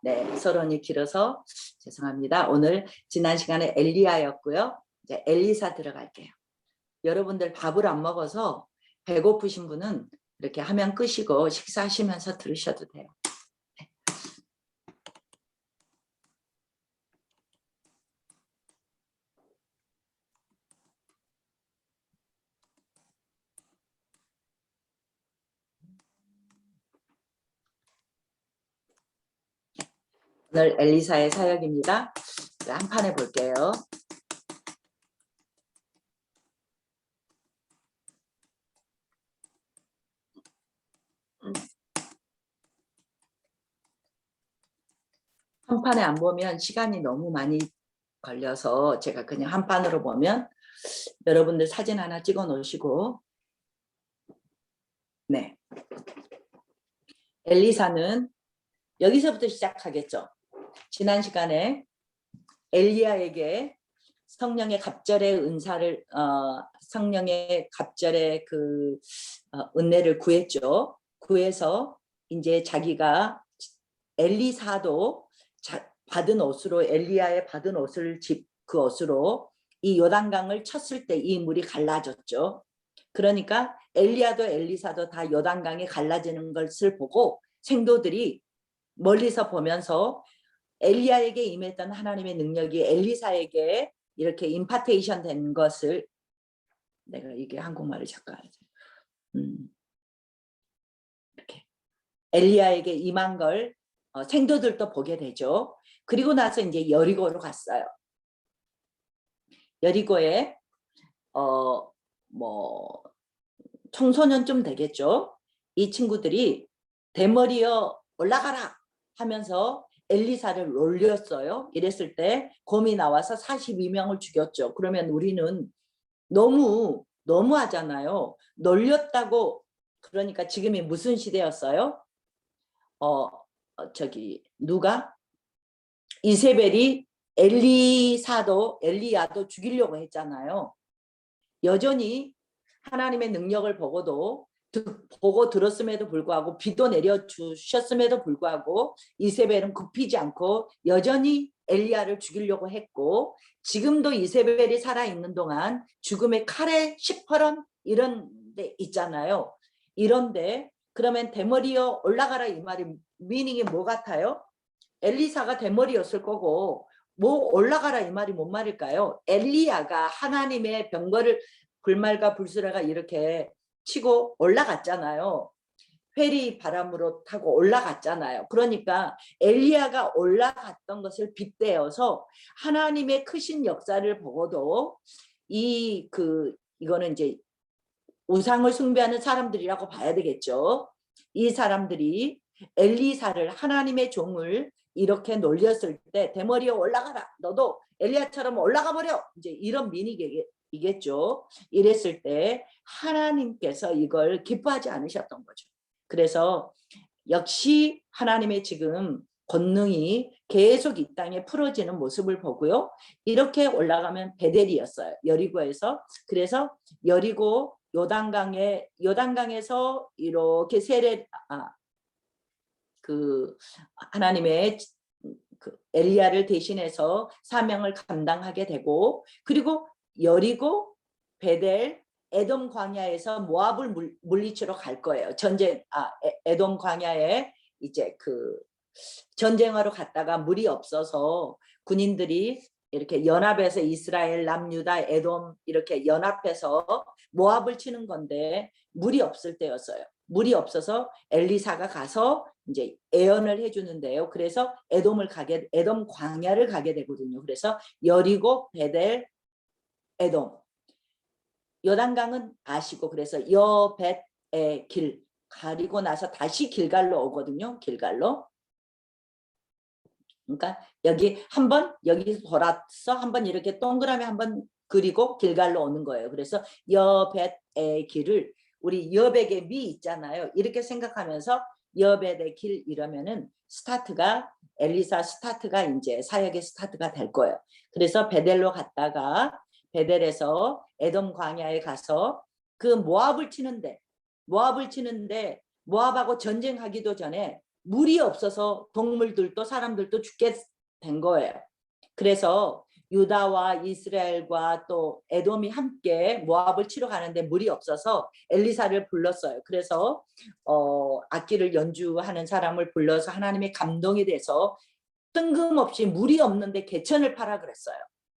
네, 서론이 길어서 죄송합니다. 오늘 지난 시간에 엘리야였고요. 이제 엘리사 들어갈게요. 여러분들 밥을 안 먹어서 배고프신 분은 이렇게 화면 끄시고 식사하시면서 들으셔도 돼요. 네. 오늘 엘리사의 사역입니다. 한 판에 볼게요. 한 판에 안 보면 시간이 너무 많이 걸려서 제가 그냥 한 판으로 보면 여러분들 사진 하나 찍어 놓으시고, 네, 엘리사는 여기서부터 시작하겠죠. 지난 시간에 엘리야에게 성령의 갑절의 은사를 성령의 갑절의 그 은혜를 구했죠. 구해서 이제 자기가 엘리사도 받은 옷으로 엘리야의 받은 옷을 그 옷으로 이 요단강을 쳤을 때 이 물이 갈라졌죠. 그러니까 엘리야도 엘리사도 다 요단강이 갈라지는 것을 보고 생도들이 멀리서 보면서 엘리야에게 임했던 하나님의 능력이 엘리사에게 이렇게 임파테이션 된 것을, 내가 이게 한국말을 잠깐 이렇게 엘리야에게 임한 걸 생도들도 보게 되죠. 그리고 나서 이제 여리고로 갔어요. 여리고에 뭐 청소년쯤 되겠죠. 이 친구들이 대머리여 올라가라 하면서 엘리사를 놀렸어요. 이랬을 때 곰이 나와서 42명을 죽였죠. 그러면 우리는 너무하잖아요. 놀렸다고. 그러니까 지금이 무슨 시대였어요? 누가? 이세벨이 엘리야도 죽이려고 했잖아요. 여전히 하나님의 능력을 보고 들었음에도 불구하고 비도 내려주셨음에도 불구하고 이세벨은 굽히지 않고 여전히 엘리야를 죽이려고 했고, 지금도 이세벨이 살아있는 동안 죽음의 칼에 시퍼런 이런 데 있잖아요. 이런데 그러면 대머리여 올라가라 이 말이 미닝이 뭐 같아요? 엘리사가 대머리였을 거고 뭐 올라가라 이 말이 뭔 말일까요? 엘리야가 하나님의 병거를 불말과 불수레가 이렇게 치고 올라갔잖아요. 회리 바람으로 타고 올라갔잖아요. 그러니까 엘리야가 올라갔던 것을 빗대어서 하나님의 크신 역사를 보고도 이거는 이제 우상을 숭배하는 사람들이라고 봐야 되겠죠. 이 사람들이 엘리사를, 하나님의 종을 이렇게 놀렸을 때 대머리에 올라가라, 너도 엘리야처럼 올라가 버려, 이제 이런 민의겠죠. 이랬을 때 하나님께서 이걸 기뻐하지 않으셨던 거죠. 그래서 역시 하나님의 지금 권능이 계속 이 땅에 풀어지는 모습을 보고요. 이렇게 올라가면 베델이었어요. 여리고에서. 그래서 여리고 요단강에서 이렇게 하나님의 엘리야를 대신해서 사명을 감당하게 되고, 그리고 여리고, 베델, 에돔 광야에서 모압을 물리치러 갈 거예요. 에돔 광야에 이제 전쟁하러 갔다가 물이 없어서 군인들이 이렇게 연합해서 이스라엘, 남유다, 에돔 이렇게 연합해서 모압을 치는 건데 물이 없을 때였어요. 물이 없어서 엘리사가 가서 이제 애언을 해주는데요. 그래서 에돔 광야를 가게 되거든요. 그래서 여리고, 베델, 에돔. 요단강은 아시고, 그래서 여벳의 길 가리고 나서 다시 길갈로 오거든요. 길갈로. 그러니까 여기 돌아서 한번 이렇게 동그라미 한번 그리고 길갈로 오는 거예요. 그래서 여벳의 길을, 우리 여백의 미 있잖아요. 이렇게 생각하면서 여벳의 길 이러면은 엘리사 스타트가 이제 사역의 스타트가 될 거예요. 그래서 베델로 갔다가 베델에서 에돔 광야에 가서 모압을 치는데 모압하고 전쟁하기도 전에 물이 없어서 동물들도 사람들도 죽게 된 거예요. 그래서 유다와 이스라엘과 또 에돔이 함께 모압을 치러 가는데 물이 없어서 엘리사를 불렀어요. 그래서 악기를 연주하는 사람을 불러서 하나님의 감동이 돼서 뜬금없이 물이 없는데 개천을 파라 그랬어요.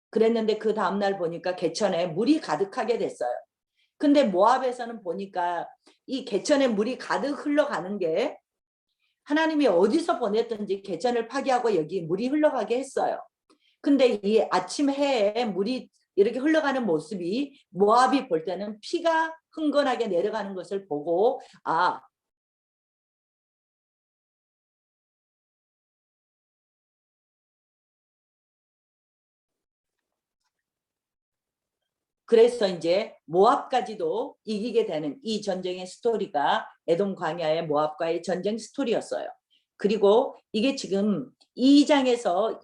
그랬는데 그 다음날 보니까 개천에 물이 가득하게 됐어요. 근데 모압에서는 보니까 이 개천에 물이 가득 흘러가는 게 하나님이 어디서 보냈든지 개천을 파괴하고 여기 물이 흘러가게 했어요. 근데 이 아침 해에 물이 이렇게 흘러가는 모습이 모압이 볼 때는 피가 흥건하게 내려가는 것을 보고 그래서 이제 모압까지도 이기게 되는 이 전쟁의 스토리가 에돔 광야의 모압과의 전쟁 스토리였어요. 그리고 이게 지금 2장에서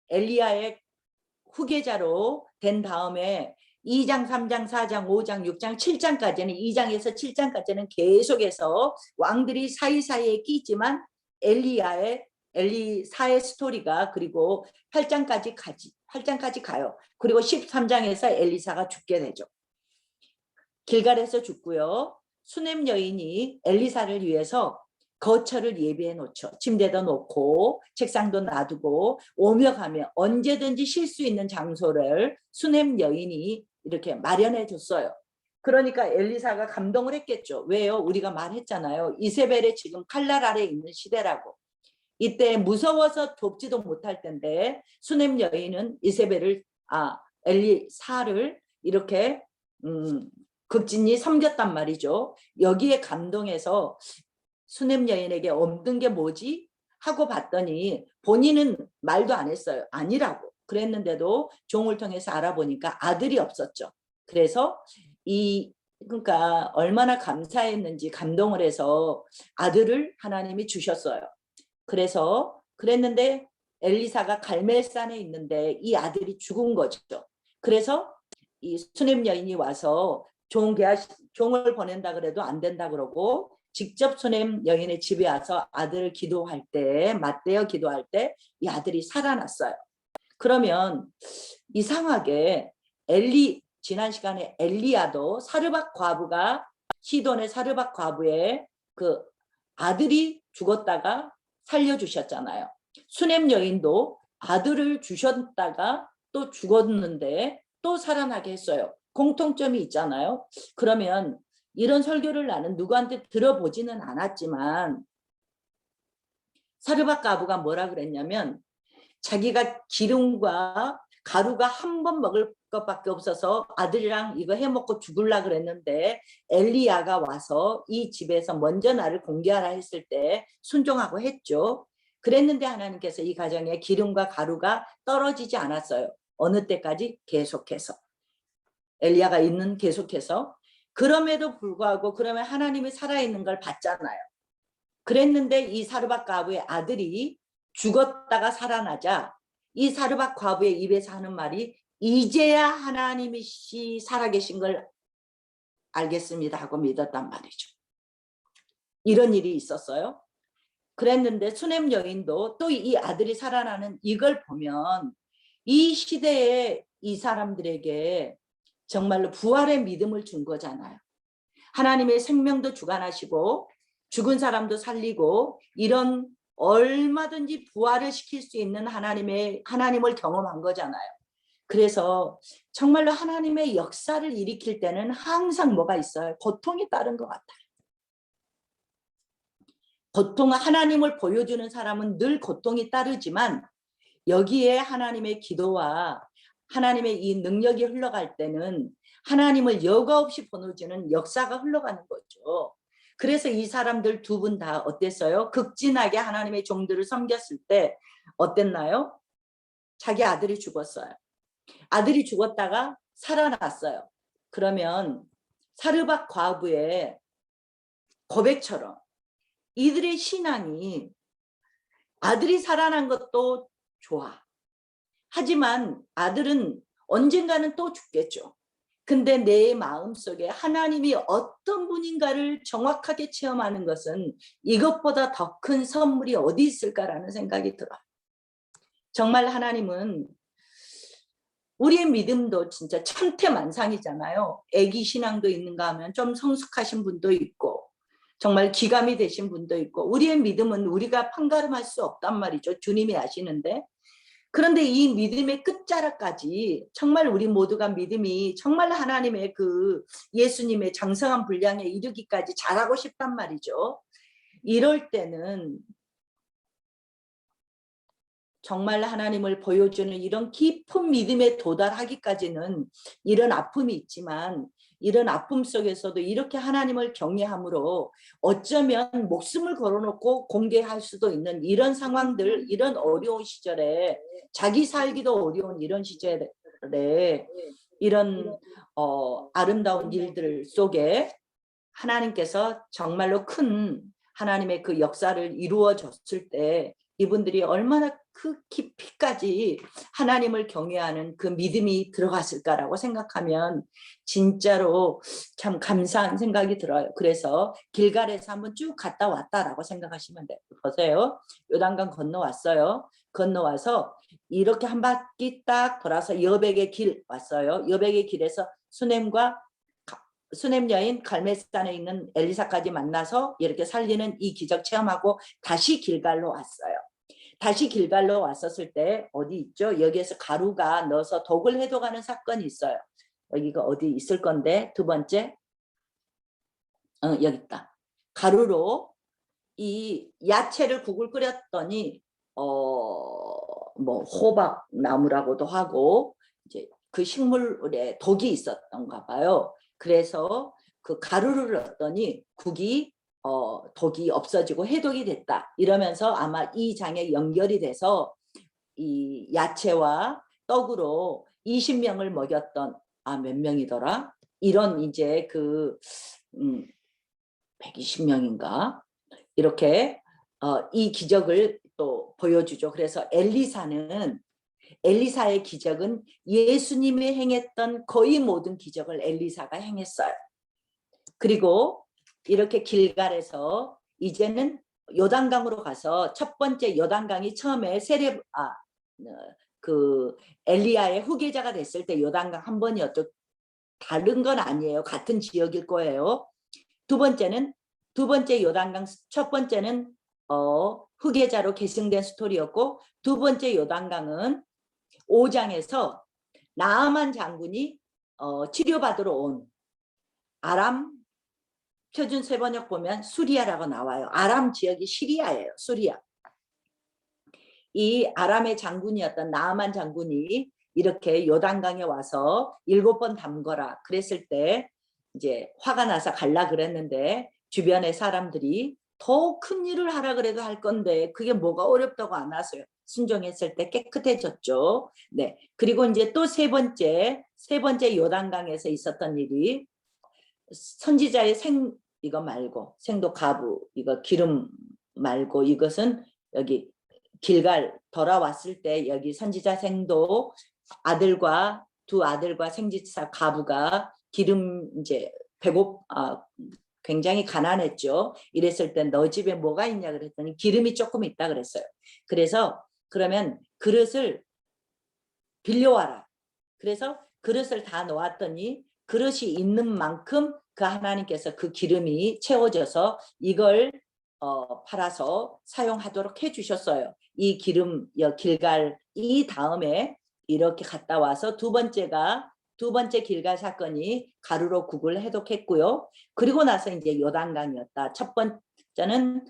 엘리야의 후계자로 된 다음에 2장, 3장, 4장, 5장, 6장, 7장까지는 2장에서 7장까지는 계속해서 왕들이 사이사이에 끼지만 엘리사의 스토리가 그리고 8장까지 가요. 그리고 13장에서 엘리사가 죽게 되죠. 길갈에서 죽고요. 수넴 여인이 엘리사를 위해서 거처를 예비해 놓죠. 침대도 놓고 책상도 놔두고 오며 가며 언제든지 쉴 수 있는 장소를 수넴 여인이 이렇게 마련해 줬어요. 그러니까 엘리사가 감동을 했겠죠. 왜요? 우리가 말했잖아요. 이세벨의 지금 칼날 아래 있는 시대라고. 이때 무서워서 돕지도 못할 텐데 수넴 여인은 이세벨을 엘리사를 이렇게 극진히 섬겼단 말이죠. 여기에 감동해서 수넴 여인에게 얻는 게 뭐지? 하고 봤더니 본인은 말도 안 했어요. 아니라고. 그랬는데도 종을 통해서 알아보니까 아들이 없었죠. 그래서 그러니까 얼마나 감사했는지 감동을 해서 아들을 하나님이 주셨어요. 그랬는데 엘리사가 갈멜산에 있는데 이 아들이 죽은 거죠. 그래서 이 수넴 여인이 와서 종을 보낸다 그래도 안 된다 그러고 직접 수넴 여인의 집에 와서 아들을 기도할 때 맞대어 기도할 때 이 아들이 살아났어요. 그러면 이상하게 지난 시간에 엘리야도 사르밧 과부가 시돈의 사르밧 과부의 그 아들이 죽었다가 살려주셨잖아요. 수넴 여인도 아들을 주셨다가 또 죽었는데 또 살아나게 했어요. 공통점이 있잖아요. 그러면 이런 설교를 나는 누구한테 들어보지는 않았지만 사르밧 과부가 뭐라 그랬냐면 자기가 기름과 가루가 한 번 먹을 것밖에 없어서 아들이랑 이거 해먹고 죽을라 그랬는데 엘리야가 와서 이 집에서 먼저 나를 공개하라 했을 때 순종하고 했죠. 그랬는데 하나님께서 이 가정에 기름과 가루가 떨어지지 않았어요. 어느 때까지? 계속해서. 엘리야가 있는 계속해서. 그럼에도 불구하고 그러면 하나님이 살아있는 걸 봤잖아요. 그랬는데 이 사르밧 과부의 아들이 죽었다가 살아나자 이 사르밧 과부의 입에서 하는 말이 이제야 하나님이 살아계신 걸 알겠습니다 하고 믿었단 말이죠. 이런 일이 있었어요. 그랬는데 수넴 여인도 또 이 아들이 살아나는 이걸 보면 이 시대에 이 사람들에게 정말로 부활의 믿음을 준 거잖아요. 하나님의 생명도 주관하시고 죽은 사람도 살리고 이런 얼마든지 부활을 시킬 수 있는 하나님을 경험한 거잖아요. 그래서 정말로 하나님의 역사를 일으킬 때는 항상 뭐가 있어요? 고통이 따른 것 같아요. 하나님을 보여주는 사람은 늘 고통이 따르지만 여기에 하나님의 기도와 하나님의 이 능력이 흘러갈 때는 하나님을 여과 없이 보내주는 역사가 흘러가는 거죠. 그래서 이 사람들 두 분 다 어땠어요? 극진하게 하나님의 종들을 섬겼을 때 어땠나요? 자기 아들이 죽었어요. 아들이 죽었다가 살아났어요. 그러면 사르밧 과부의 고백처럼 이들의 신앙이 아들이 살아난 것도 좋아. 하지만 아들은 언젠가는 또 죽겠죠. 근데 내 마음속에 하나님이 어떤 분인가를 정확하게 체험하는 것은 이것보다 더 큰 선물이 어디 있을까라는 생각이 들어요. 정말 하나님은 우리의 믿음도 진짜 천태만상이잖아요. 애기 신앙도 있는가 하면 좀 성숙하신 분도 있고 정말 기감이 되신 분도 있고 우리의 믿음은 우리가 판가름할 수 없단 말이죠. 주님이 아시는데. 그런데 이 믿음의 끝자락까지 정말 우리 모두가 믿음이 정말 하나님의 그 예수님의 장성한 분량에 이르기까지 잘하고 싶단 말이죠. 이럴 때는 정말 하나님을 보여주는 이런 깊은 믿음에 도달하기까지는 이런 아픔이 있지만 이런 아픔 속에서도 이렇게 하나님을 경외함으로 어쩌면 목숨을 걸어놓고 공개할 수도 있는 이런 상황들, 이런 어려운 시절에 자기 살기도 어려운 이런 시절에 이런 아름다운 일들 속에 하나님께서 정말로 큰 하나님의 그 역사를 이루어 줬을 때 이분들이 얼마나 그 깊이까지 하나님을 경외하는 그 믿음이 들어갔을까라고 생각하면 진짜로 참 감사한 생각이 들어요. 그래서 길갈에서 한번 쭉 갔다 왔다라고 생각하시면 돼요. 보세요. 요단강 건너왔어요. 건너와서 이렇게 한 바퀴 딱 돌아서 여백의 길 왔어요. 여백의 길에서 수넴 여인 갈멜산에 있는 엘리사까지 만나서 이렇게 살리는 이 기적 체험하고 다시 길갈로 왔어요. 다시 길갈로 왔었을 때 어디 있죠? 여기에서 가루가 넣어서 독을 해독하는 사건이 있어요. 여기가 어디 있을 건데 두 번째 여기 있다. 가루로 이 야채를 국을 끓였더니 뭐 호박 나무라고도 하고 이제 그 식물에 독이 있었던가 봐요. 그래서 그 가루를 넣었더니 국이 독이 없어지고 해독이 됐다. 이러면서 아마 이 장에 연결이 돼서 이 야채와 떡으로 20명을 먹였던 몇 명이더라? 이런 이제 그 120명인가? 이렇게 이 기적을 또 보여주죠. 그래서 엘리사의 기적은 예수님이 행했던 거의 모든 기적을 엘리사가 행했어요. 그리고 이렇게 길갈에서 이제는 요단강으로 가서 첫 번째 요단강이 처음에 그 엘리야의 후계자가 됐을 때 요단강 한 번이었죠. 다른 건 아니에요. 같은 지역일 거예요. 두 번째 요단강 첫 번째는 후계자로 계승된 스토리였고 두 번째 요단강은 5장에서 나아만 장군이 치료받으러 온 아람 표준 세번역 보면 수리아라고 나와요. 아람 지역이 시리아예요. 수리아. 이 아람의 장군이었던 나아만 장군이 이렇게 요단강에 와서 7번 담거라 그랬을 때 이제 화가 나서 갈라 그랬는데 주변의 사람들이 더 큰 일을 하라 그래도 할 건데 그게 뭐가 어렵다고 안 하세요. 순종했을 때 깨끗해졌죠. 네. 그리고 이제 또 세 번째 요단강에서 있었던 일이 선지자의 이거 말고 생도 가부 이거 기름 말고 이것은 여기 길갈 돌아왔을 때 여기 선지자 생도 두 아들과 생지사 가부가 기름 이제 굉장히 가난했죠. 이랬을 때 너 집에 뭐가 있냐 그랬더니 기름이 조금 있다 그랬어요. 그래서 그러면 그릇을 빌려와라. 그래서 그릇을 다 놓았더니 그릇이 있는 만큼 그 하나님께서 그 기름이 채워져서 이걸 팔아서 사용하도록 해주셨어요. 이 기름 길갈 이 다음에 이렇게 갔다 와서 두 번째 길갈 사건이 가루로 국을 해독했고요. 그리고 나서 이제 요단강이었다. 첫 번째는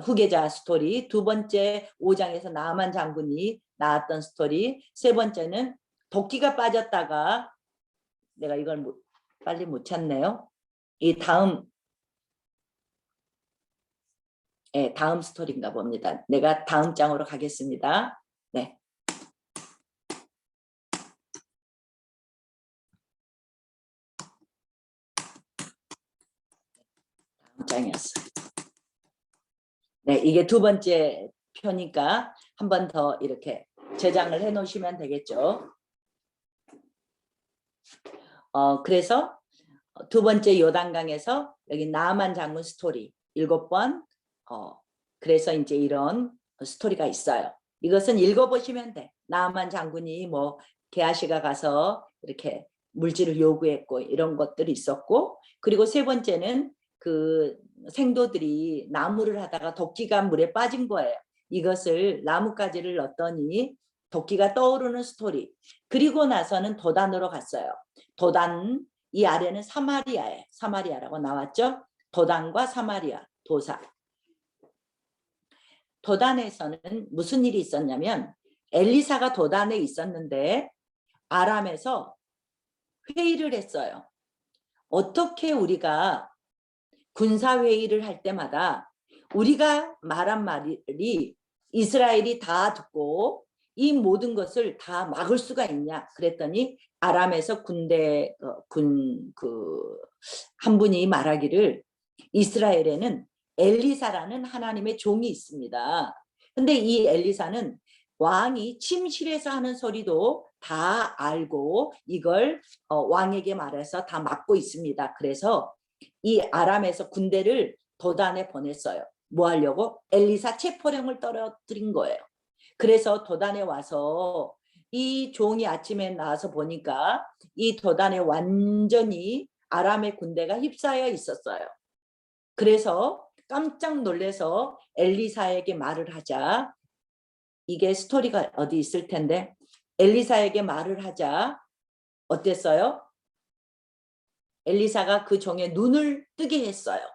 후계자 스토리, 두 번째 5장에서 나아만 장군이 나왔던 스토리, 세 번째는 도끼가 빠졌다가 내가 이걸 빨리 못 찾네요. 이 다음 스토리인가 봅니다. 내가 다음 장으로 가겠습니다. 네. 다음 장이었어요. 네, 이게 두 번째 표니까 한 번 더 이렇게 저장을 해 놓으시면 되겠죠. 그래서 두 번째 요단강에서 여기 나아만 장군 스토리 7번 그래서 이제 이런 스토리가 있어요. 이것은 읽어보시면 돼. 나아만 장군이 뭐 게하시가 가서 이렇게 물질을 요구했고 이런 것들이 있었고, 그리고 세 번째는 그 생도들이 나무를 하다가 도끼가 물에 빠진 거예요. 이것을 나뭇가지를 넣었더니 도끼가 떠오르는 스토리. 그리고 나서는 도단으로 갔어요. 도단, 이 아래는 사마리아에 사마리아라고 나왔죠. 도단과 사마리아, 도사. 도단에서는 무슨 일이 있었냐면 엘리사가 도단에 있었는데 아람에서 회의를 했어요. 어떻게 우리가 군사회의를 할 때마다 우리가 말한 말이 이스라엘이 다 듣고 이 모든 것을 다 막을 수가 있냐 그랬더니 아람에서 군대 한 분이 말하기를 이스라엘에는 엘리사라는 하나님의 종이 있습니다. 근데 이 엘리사는 왕이 침실에서 하는 소리도 다 알고 이걸 왕에게 말해서 다 막고 있습니다. 그래서 이 아람에서 군대를 도단에 보냈어요. 뭐 하려고? 엘리사 체포령을 떨어뜨린 거예요. 그래서 도단에 와서 이 종이 아침에 나와서 보니까 이 도단에 완전히 아람의 군대가 휩싸여 있었어요. 그래서 깜짝 놀래서 엘리사에게 말을 하자, 이게 스토리가 어디 있을 텐데, 엘리사에게 말을 하자 어땠어요? 엘리사가 그 종의 눈을 뜨게 했어요.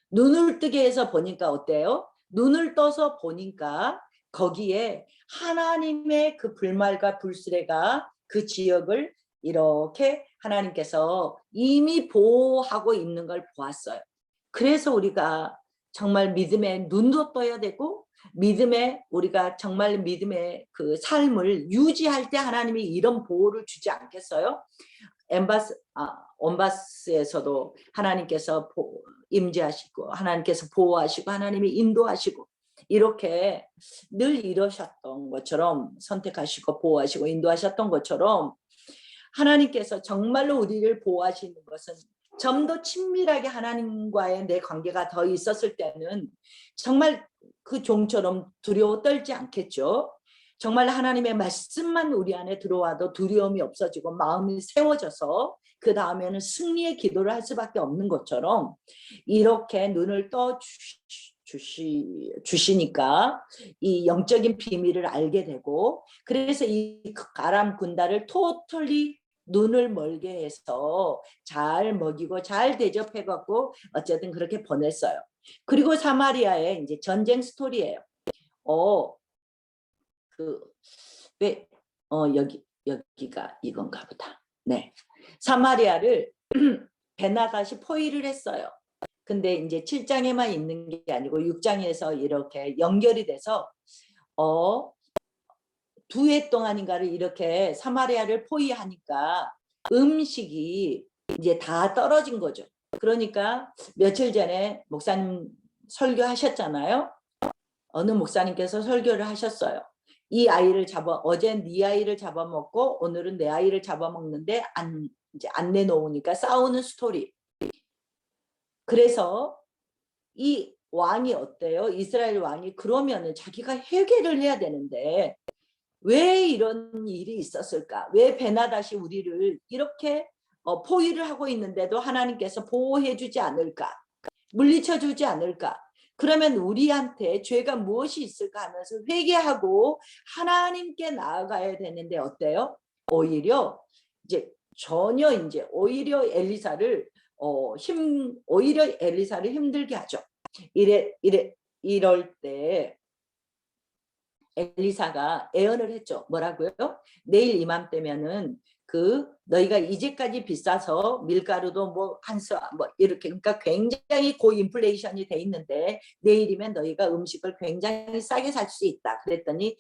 눈을 뜨게 해서 보니까 어때요? 눈을 떠서 보니까 거기에 하나님의 그 불말과 불수레가 그 지역을 이렇게 하나님께서 이미 보호하고 있는 걸 보았어요. 그래서 우리가 정말 믿음의 눈도 떠야 되고 믿음의 우리가 정말 믿음의 그 삶을 유지할 때 하나님이 이런 보호를 주지 않겠어요? 온바스에서도 하나님께서 임재하시고 하나님께서 보호하시고 하나님이 인도하시고 이렇게 늘 이러셨던 것처럼 선택하시고 보호하시고 인도하셨던 것처럼 하나님께서 정말로 우리를 보호하시는 것은 좀 더 친밀하게 하나님과의 내 관계가 더 있었을 때는 정말 그 종처럼 두려워 떨지 않겠죠. 정말 하나님의 말씀만 우리 안에 들어와도 두려움이 없어지고 마음이 세워져서 그 다음에는 승리의 기도를 할 수밖에 없는 것처럼 이렇게 눈을 떠 주시니까 이 영적인 비밀을 알게 되고, 그래서 이 아람 군단을 토털리 눈을 멀게 해서 잘 먹이고 잘 대접해 갖고 어쨌든 그렇게 보냈어요. 그리고 사마리아의 이제 전쟁 스토리예요. 여기가 이건가 보다. 네. 사마리아를 베나다시 포위를 했어요. 근데 이제 7장에만 있는 게 아니고 6장에서 이렇게 연결이 돼서 2해 동안인가를 이렇게 사마리아를 포위하니까 음식이 이제 다 떨어진 거죠. 그러니까 며칠 전에 목사님 설교하셨잖아요. 어느 목사님께서 설교를 하셨어요. 이 아이를 어젠 네 아이를 잡아먹고 오늘은 내 아이를 잡아먹는데 이제 안 내놓으니까 싸우는 스토리. 그래서 이 왕이 어때요? 이스라엘 왕이 그러면은 자기가 회개를 해야 되는데 왜 이런 일이 있었을까? 왜 베나다시 우리를 이렇게 포위를 하고 있는데도 하나님께서 보호해 주지 않을까? 물리쳐 주지 않을까? 그러면 우리한테 죄가 무엇이 있을까 하면서 회개하고 하나님께 나아가야 되는데 어때요? 오히려 이제 전혀 이제 오히려 엘리사를 힘들게 하죠. 이럴 때 엘리사가 애언을 했죠. 뭐라고요? 내일 이맘때면은 너희가 이제까지 비싸서 밀가루도 뭐 한수와 뭐 이렇게 그러니까 굉장히 고인플레이션이 돼 있는데 내일이면 너희가 음식을 굉장히 싸게 살 수 있다. 그랬더니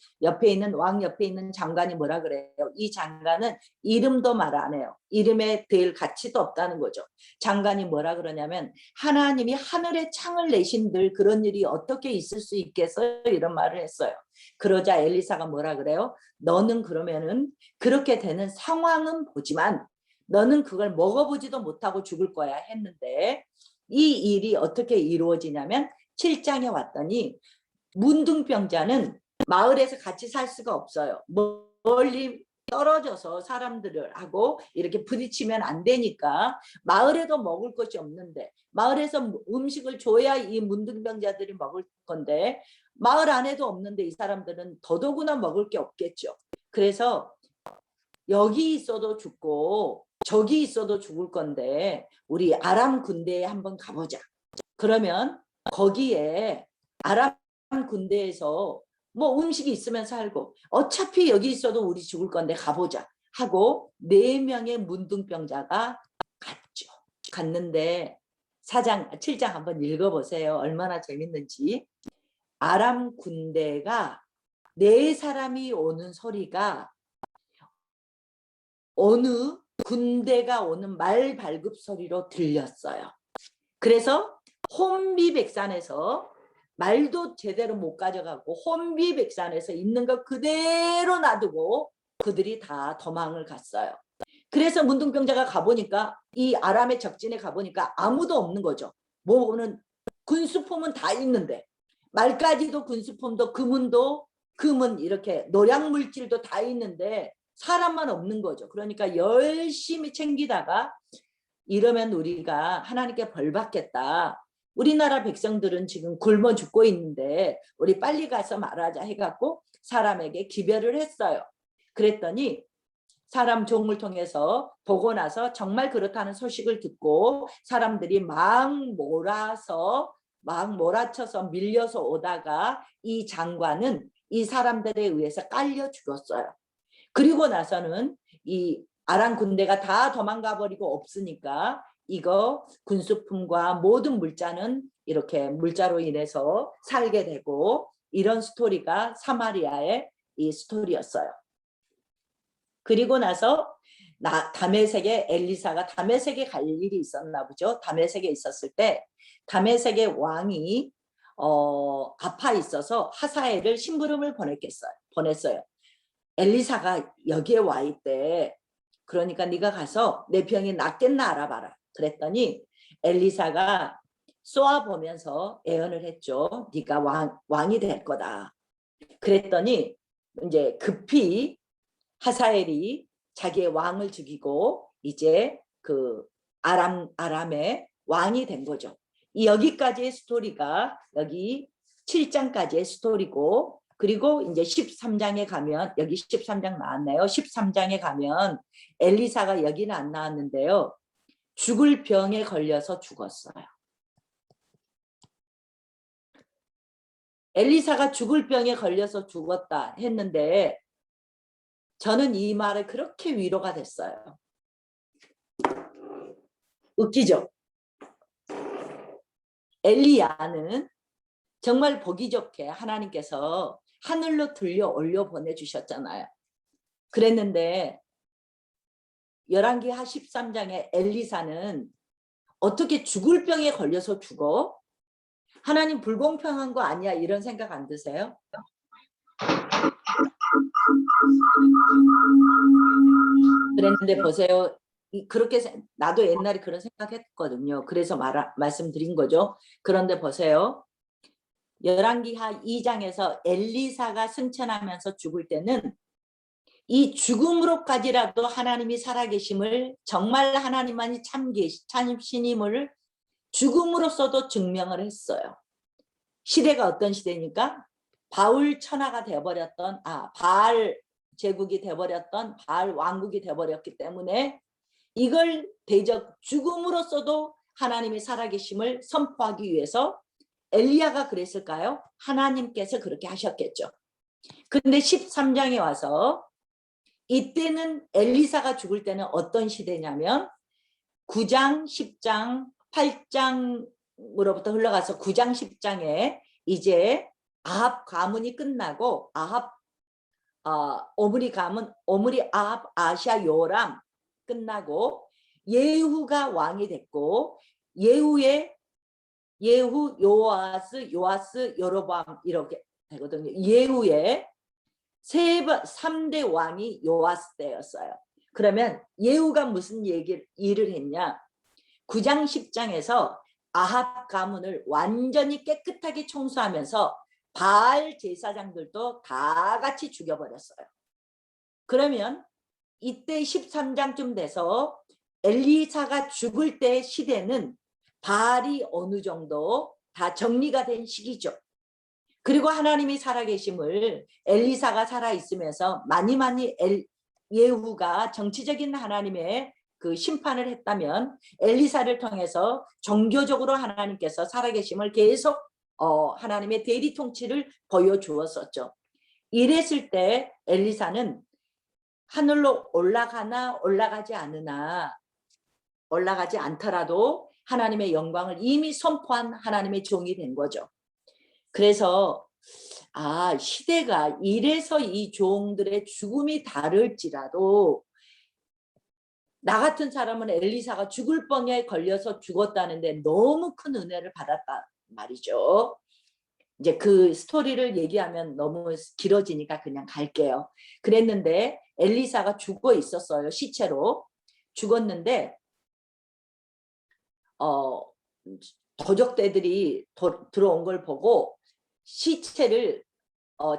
왕 옆에 있는 장관이 뭐라 그래요? 이 장관은 이름도 말 안 해요. 이름에 될 가치도 없다는 거죠. 장관이 뭐라 그러냐면 하나님이 하늘에 창을 내신들 그런 일이 어떻게 있을 수 있겠어요? 이런 말을 했어요. 그러자 엘리사가 뭐라 그래요? 너는 그러면은 그렇게 되는 상황은 보지만 너는 그걸 먹어보지도 못하고 죽을 거야 했는데 이 일이 어떻게 이루어지냐면 7장에 왔더니 문둥병자는 마을에서 같이 살 수가 없어요. 멀리 떨어져서 사람들을 하고 이렇게 부딪히면 안 되니까 마을에도 먹을 것이 없는데 마을에서 음식을 줘야 이 문둥병자들이 먹을 건데 마을 안에도 없는데 이 사람들은 더더구나 먹을 게 없겠죠. 그래서 여기 있어도 죽고 저기 있어도 죽을 건데 우리 아람 군대에 한번 가보자. 그러면 거기에 아람 군대에서 뭐 음식이 있으면 살고 어차피 여기 있어도 우리 죽을 건데 가보자 하고 4명의 문둥병자가 갔죠. 갔는데 7장 한번 읽어보세요. 얼마나 재밌는지. 아람 군대가 4사람이 오는 소리가 어느 군대가 오는 말 발굽 소리로 들렸어요. 그래서 혼비백산에서 말도 제대로 못 가져가고 혼비백산에서 있는 거 그대로 놔두고 그들이 다 도망을 갔어요. 그래서 문둥병자가 가보니까 이 아람의 적진에 가보니까 아무도 없는 거죠. 뭐는 군수품은 다 있는데 말까지도 군수품도 금은 이렇게 노량물질도 다 있는데 사람만 없는 거죠. 그러니까 열심히 챙기다가 이러면 우리가 하나님께 벌 받겠다. 우리나라 백성들은 지금 굶어 죽고 있는데 우리 빨리 가서 말하자 해갖고 사람에게 기별을 했어요. 그랬더니 사람 종을 통해서 보고 나서 정말 그렇다는 소식을 듣고 사람들이 막 몰아쳐서 밀려서 오다가 이 장관은 이 사람들에 의해서 깔려 죽었어요. 그리고 나서는 이 아람 군대가 다 도망가 버리고 없으니까 이거 군수품과 모든 물자는 이렇게 물자로 인해서 살게 되고 이런 스토리가 사마리아의 이 스토리였어요. 그리고 나서 다메섹에 엘리사가 다메섹에 갈 일이 있었나 보죠. 다메섹에 있었을 때 다메섹의 왕이 아파 있어서 하사엘을 심부름을 보냈어요. 엘리사가 여기에 와 있대. 그러니까 네가 가서 내 병이 낫겠나 알아봐라. 그랬더니 엘리사가 쏘아보면서 예언을 했죠. 네가 왕이 될 거다. 그랬더니 이제 급히 하사엘이 자기의 왕을 죽이고 이제 그 아람의 왕이 된 거죠. 여기까지의 스토리가 여기 7장까지의 스토리고 그리고 이제 13장에 가면 여기 13장 나왔네요. 13장에 가면 엘리사가 여기는 안 나왔는데요. 죽을 병에 걸려서 죽었어요. 엘리사가 죽을 병에 걸려서 죽었다 했는데 저는 이 말에 그렇게 위로가 됐어요. 웃기죠? 엘리야는 정말 보기 좋게 하나님께서 하늘로 들려 올려 보내주셨잖아요. 그랬는데 열왕기하 13장에 엘리사는 어떻게 죽을 병에 걸려서 죽어? 하나님 불공평한 거 아니야? 이런 생각 안 드세요? 그랬는데 보세요. 그렇게 나도 옛날에 그런 생각했거든요. 그래서 말씀드린 거죠. 그런데 보세요. 열왕기하 2장에서 엘리사가 승천하면서 죽을 때는 이 죽음으로까지라도 하나님이 살아계심을 정말 하나님만이 참 신임을 죽음으로써도 증명을 했어요. 시대가 어떤 시대니까 바울 천하가 되어버렸던 바알 제국이 되어버렸던 바알 왕국이 되어버렸기 때문에 이걸 대적 죽음으로써도 하나님의 살아계심을 선포하기 위해서 엘리야가 그랬을까요? 하나님께서 그렇게 하셨겠죠. 근데 13장에 와서 이때는 엘리사가 죽을 때는 어떤 시대냐면 9장, 10장, 8장으로부터 흘러가서 9장, 10장에 이제 아합 가문이 끝나고 오므리 가문, 오므리 아합 아시아 요람 끝나고 예후가 왕이 됐고 예후 요아스 여로보암 이렇게 되거든요. 예후의 3대 왕이 요아스 때였어요. 그러면 예후가 무슨 일을 했냐? 9장 10장에서 아합 가문을 완전히 깨끗하게 청소하면서 바알 제사장들도 다 같이 죽여버렸어요. 그러면 이때 13장쯤 돼서 엘리사가 죽을 때 시대는 바알이 어느 정도 다 정리가 된 시기죠. 그리고 하나님이 살아계심을 엘리사가 살아있으면서 많이 예후가 정치적인 하나님의 그 심판을 했다면 엘리사를 통해서 종교적으로 하나님께서 살아계심을 계속 하나님의 대리 통치를 보여주었었죠. 이랬을 때 엘리사는 하늘로 올라가나 올라가지 않으나 올라가지 않더라도 하나님의 영광을 이미 선포한 하나님의 종이 된 거죠. 그래서 시대가 이래서 이 종들의 죽음이 다를지라도 나 같은 사람은 엘리사가 죽을 뻥에 걸려서 죽었다는데 너무 큰 은혜를 받았다 말이죠. 이제 그 스토리를 얘기하면 너무 길어지니까 그냥 갈게요. 그랬는데 엘리사가 죽어 있었어요. 시체로 죽었는데 도적대들이 들어온 걸 보고 시체를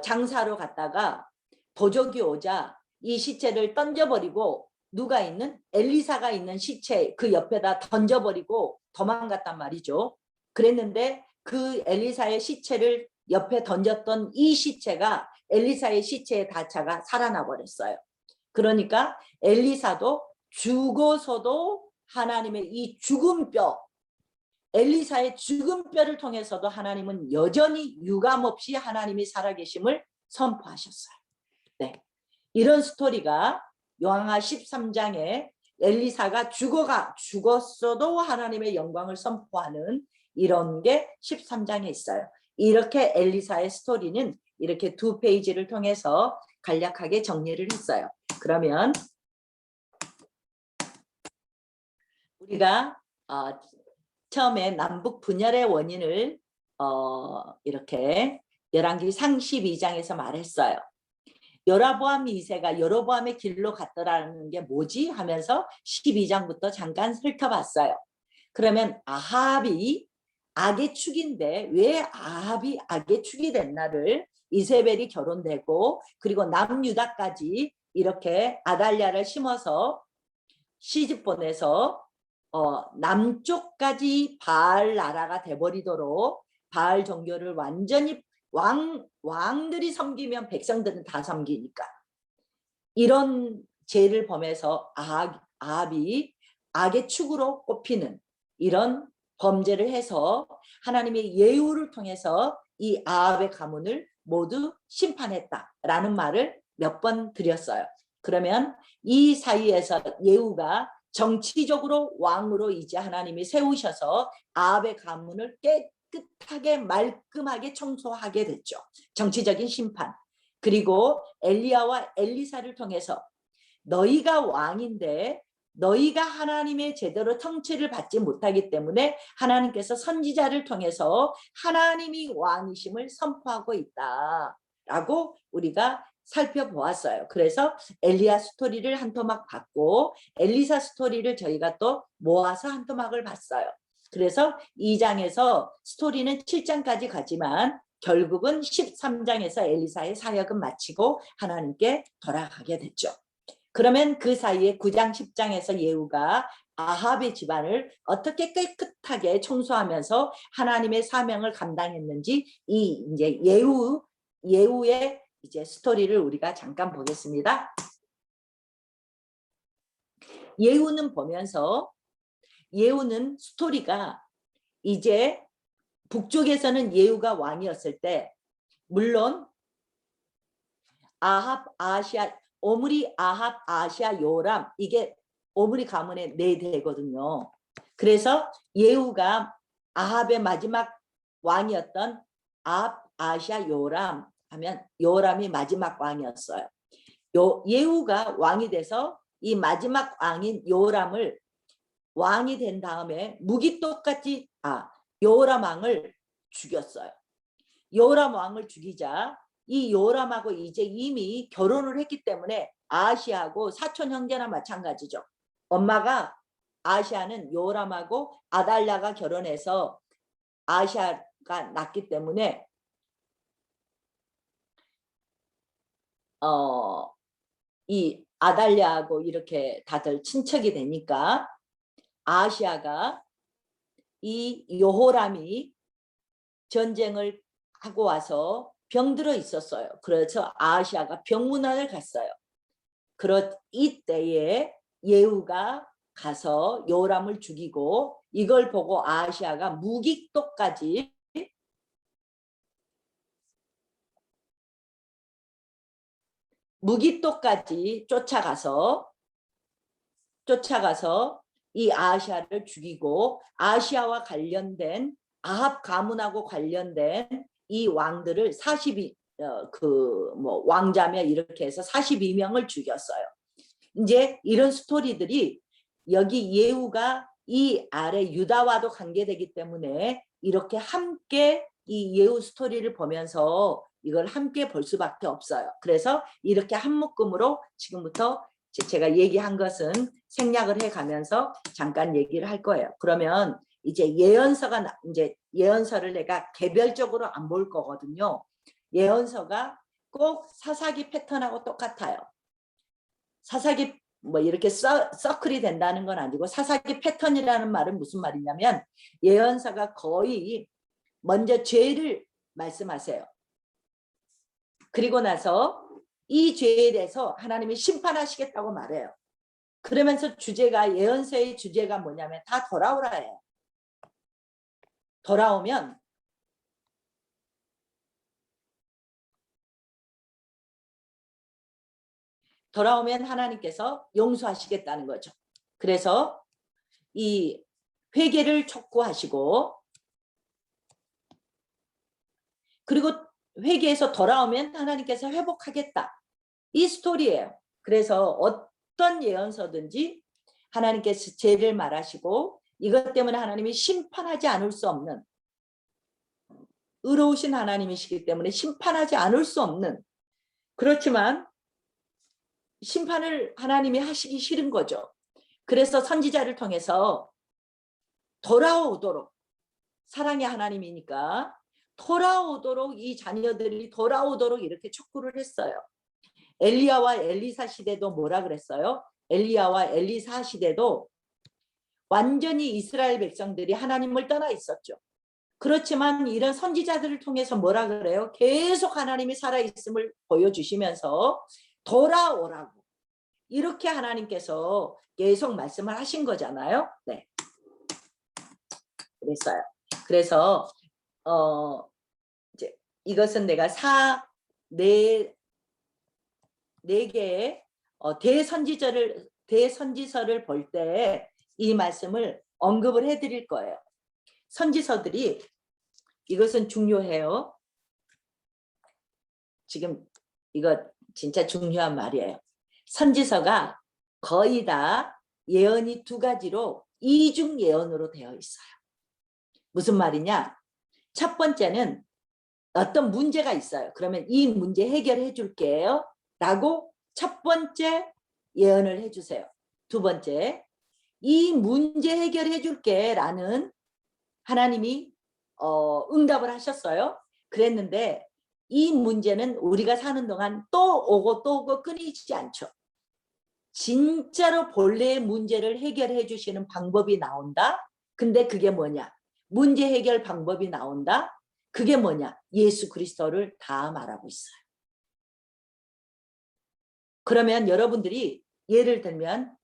장사로 갔다가 도적이 오자 이 시체를 던져버리고 누가 있는 엘리사가 있는 시체 그 옆에다 던져버리고 도망갔단 말이죠. 그랬는데 그 엘리사의 시체를 옆에 던졌던 이 시체가 엘리사의 시체에 닿자가 살아나 버렸어요. 그러니까 엘리사도 죽어서도 하나님의 이 죽은 뼈, 엘리사의 죽은 뼈를 통해서도 하나님은 여전히 유감없이 하나님이 살아계심을 선포하셨어요. 네, 이런 스토리가 요한하 13장에 엘리사가 죽었어도 하나님의 영광을 선포하는 이런 게 13장에 있어요. 이렇게 엘리사의 스토리는 이렇게 2페이지를 통해서 간략하게 정리를 했어요. 그러면 우리가 처음에 남북 분열의 원인을 이렇게 열왕기 상 12장에서 말했어요. 여로보암 2세가 여로보암의 길로 갔더라는 게 뭐지 하면서 12장부터 잠깐 훑어봤어요. 그러면 아합이 악의 축인데 왜 아합이 악의 축이 됐나를 이세벨이 결혼되고 그리고 남유다까지 이렇게 아달랴를 심어서 시집 보내서 남쪽까지 바알 나라가 돼버리도록 바알 종교를 완전히 왕들이 섬기면 백성들은 다 섬기니까 이런 죄를 범해서 아합이 악의 축으로 꼽히는 이런 범죄를 해서 하나님의 예후를 통해서 이 아합의 가문을 모두 심판했다라는 말을 몇 번 드렸어요. 그러면 이 사이에서 예후가 정치적으로 왕으로 이제 하나님이 세우셔서 아합의 가문을 깨끗하게 말끔하게 청소하게 됐죠. 정치적인 심판. 그리고 엘리야와 엘리사를 통해서 너희가 왕인데 너희가 하나님의 제대로 통치를 받지 못하기 때문에 하나님께서 선지자를 통해서 하나님이 왕이심을 선포하고 있다라고 우리가 살펴보았어요. 그래서 엘리야 스토리를 한 토막 봤고 엘리사 스토리를 저희가 또 모아서 한 토막을 봤어요. 그래서 2장에서 스토리는 7장까지 가지만 결국은 13장에서 엘리사의 사역은 마치고 하나님께 돌아가게 됐죠. 그러면 그 사이에 9장 10장에서 예후가 아합의 집안을 어떻게 깨끗하게 청소하면서 하나님의 사명을 감당했는지 이 이제 예후의 이제 스토리를 우리가 잠깐 보겠습니다. 예후는 보면서 예후는 스토리가 이제 북쪽에서는 예후가 왕이었을 때 물론 아합, 아시아, 오므리, 아합, 아시아, 요람 이게 오므리 가문의 4대거든요. 그래서 예후가 아합의 마지막 왕이었던 아합, 아시아, 요람 하면 요람이 마지막 왕이었어요. 예후가 왕이 돼서 이 마지막 왕인 요람을 왕이 된 다음에 무기똑같이 요람 왕을 죽였어요. 요람 왕을 죽이자 이 요람하고 이제 이미 결혼을 했기 때문에 아하시아하고 사촌 형제나 마찬가지죠. 엄마가 아하시아는 요람하고 아달랴가 결혼해서 아하시아가 낳기 때문에 이 아달랴하고 이렇게 다들 친척이 되니까 아하시아가 이 요호람이 전쟁을 하고 와서 병들어 있었어요. 그래서 아하시아가 병문안을 갔어요. 이때에 예후가 가서 요람을 죽이고 이걸 보고 아하시아가 무기토까지 쫓아가서 이 아하시아를 죽이고 아하시아와 관련된 아합 가문하고 관련된 이 왕들을 42 왕자며 이렇게 해서 42명을 죽였어요. 이제 이런 스토리들이 여기 예후가 이 아래 유다와도 관계되기 때문에 이렇게 함께 이 예후 스토리를 보면서 이걸 함께 볼 수밖에 없어요. 그래서 이렇게 한 묶음으로 지금부터 제가 얘기한 것은 생략을 해가면서 잠깐 얘기를 할 거예요. 그러면 이제 예언서를 내가 개별적으로 안 볼 거거든요. 예언서가 꼭 사사기 패턴하고 똑같아요. 사사기 뭐 이렇게 서클이 된다는 건 아니고 사사기 패턴이라는 말은 무슨 말이냐면 예언서가 거의 먼저 죄를 말씀하세요. 그리고 나서 이 죄에 대해서 하나님이 심판하시겠다고 말해요. 그러면서 예언서의 주제가 뭐냐면 다 돌아오라예요. 돌아오면 하나님께서 용서하시겠다는 거죠. 그래서 이 회개를 촉구하시고 그리고 회개에서 돌아오면 하나님께서 회복하겠다. 이 스토리예요. 그래서 어떤 예언서든지 하나님께서 죄를 말하시고 이것 때문에 하나님이 심판하지 않을 수 없는 의로우신 하나님이시기 때문에 심판하지 않을 수 없는 그렇지만 심판을 하나님이 하시기 싫은 거죠. 그래서 선지자를 통해서 돌아오도록 사랑의 하나님이니까 돌아오도록 이 자녀들이 돌아오도록 이렇게 촉구를 했어요. 엘리야와 엘리사 시대도 뭐라 그랬어요? 엘리야와 엘리사 시대도 완전히 이스라엘 백성들이 하나님을 떠나 있었죠. 그렇지만 이런 선지자들을 통해서 뭐라 그래요? 계속 하나님이 살아있음을 보여주시면서 돌아오라고 이렇게 하나님께서 계속 말씀을 하신 거잖아요. 네, 그랬어요. 그래서 이제 이것은 내가 네 개의 대선지서를 볼 때 이 말씀을 언급을 해드릴 거예요. 선지서들이 이것은 중요해요. 지금 이거 진짜 중요한 말이에요. 선지서가 거의 다 예언이 두 가지로 이중 예언으로 되어 있어요. 무슨 말이냐? 첫 번째는 어떤 문제가 있어요. 그러면 이 문제 해결해 줄게요. 라고 첫 번째 예언을 해주세요. 두 번째, 이 문제 해결해 줄게 라는 하나님이 응답을 하셨어요. 그랬는데 이 문제는 우리가 사는 동안 또 오고 끊이지 않죠. 진짜로 본래의 문제를 해결해 주시는 방법이 나온다. 근데 그게 뭐냐? 문제 해결 방법이 나온다. 그게 뭐냐? 예수 그리스도를 다 말하고 있어요. 그러면 여러분들이 예를 들면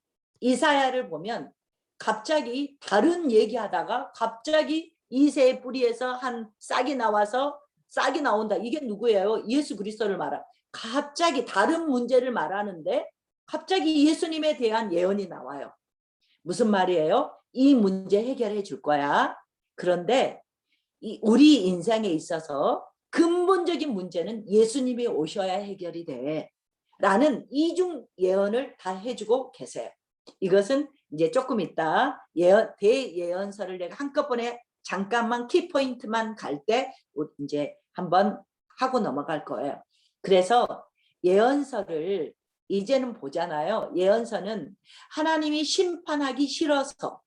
이사야를 보면 갑자기 다른 얘기하다가 갑자기 이새의 뿌리에서 한 싹이 나와서 싹이 나온다. 이게 누구예요? 예수 그리스도를 말하. 갑자기 다른 문제를 말하는데 갑자기 예수님에 대한 예언이 나와요. 무슨 말이에요? 이 문제 해결해 줄 거야. 그런데 우리 인생에 있어서 근본적인 문제는 예수님이 오셔야 해결이 돼. 라는 이중 예언을 다 해주고 계세요. 이것은 이제 조금 있다 대예언서를 내가 한꺼번에 잠깐만 키포인트만 갈 때 이제 한번 하고 넘어갈 거예요. 그래서 예언서를 이제는 보잖아요. 예언서는 하나님이 심판하기 싫어서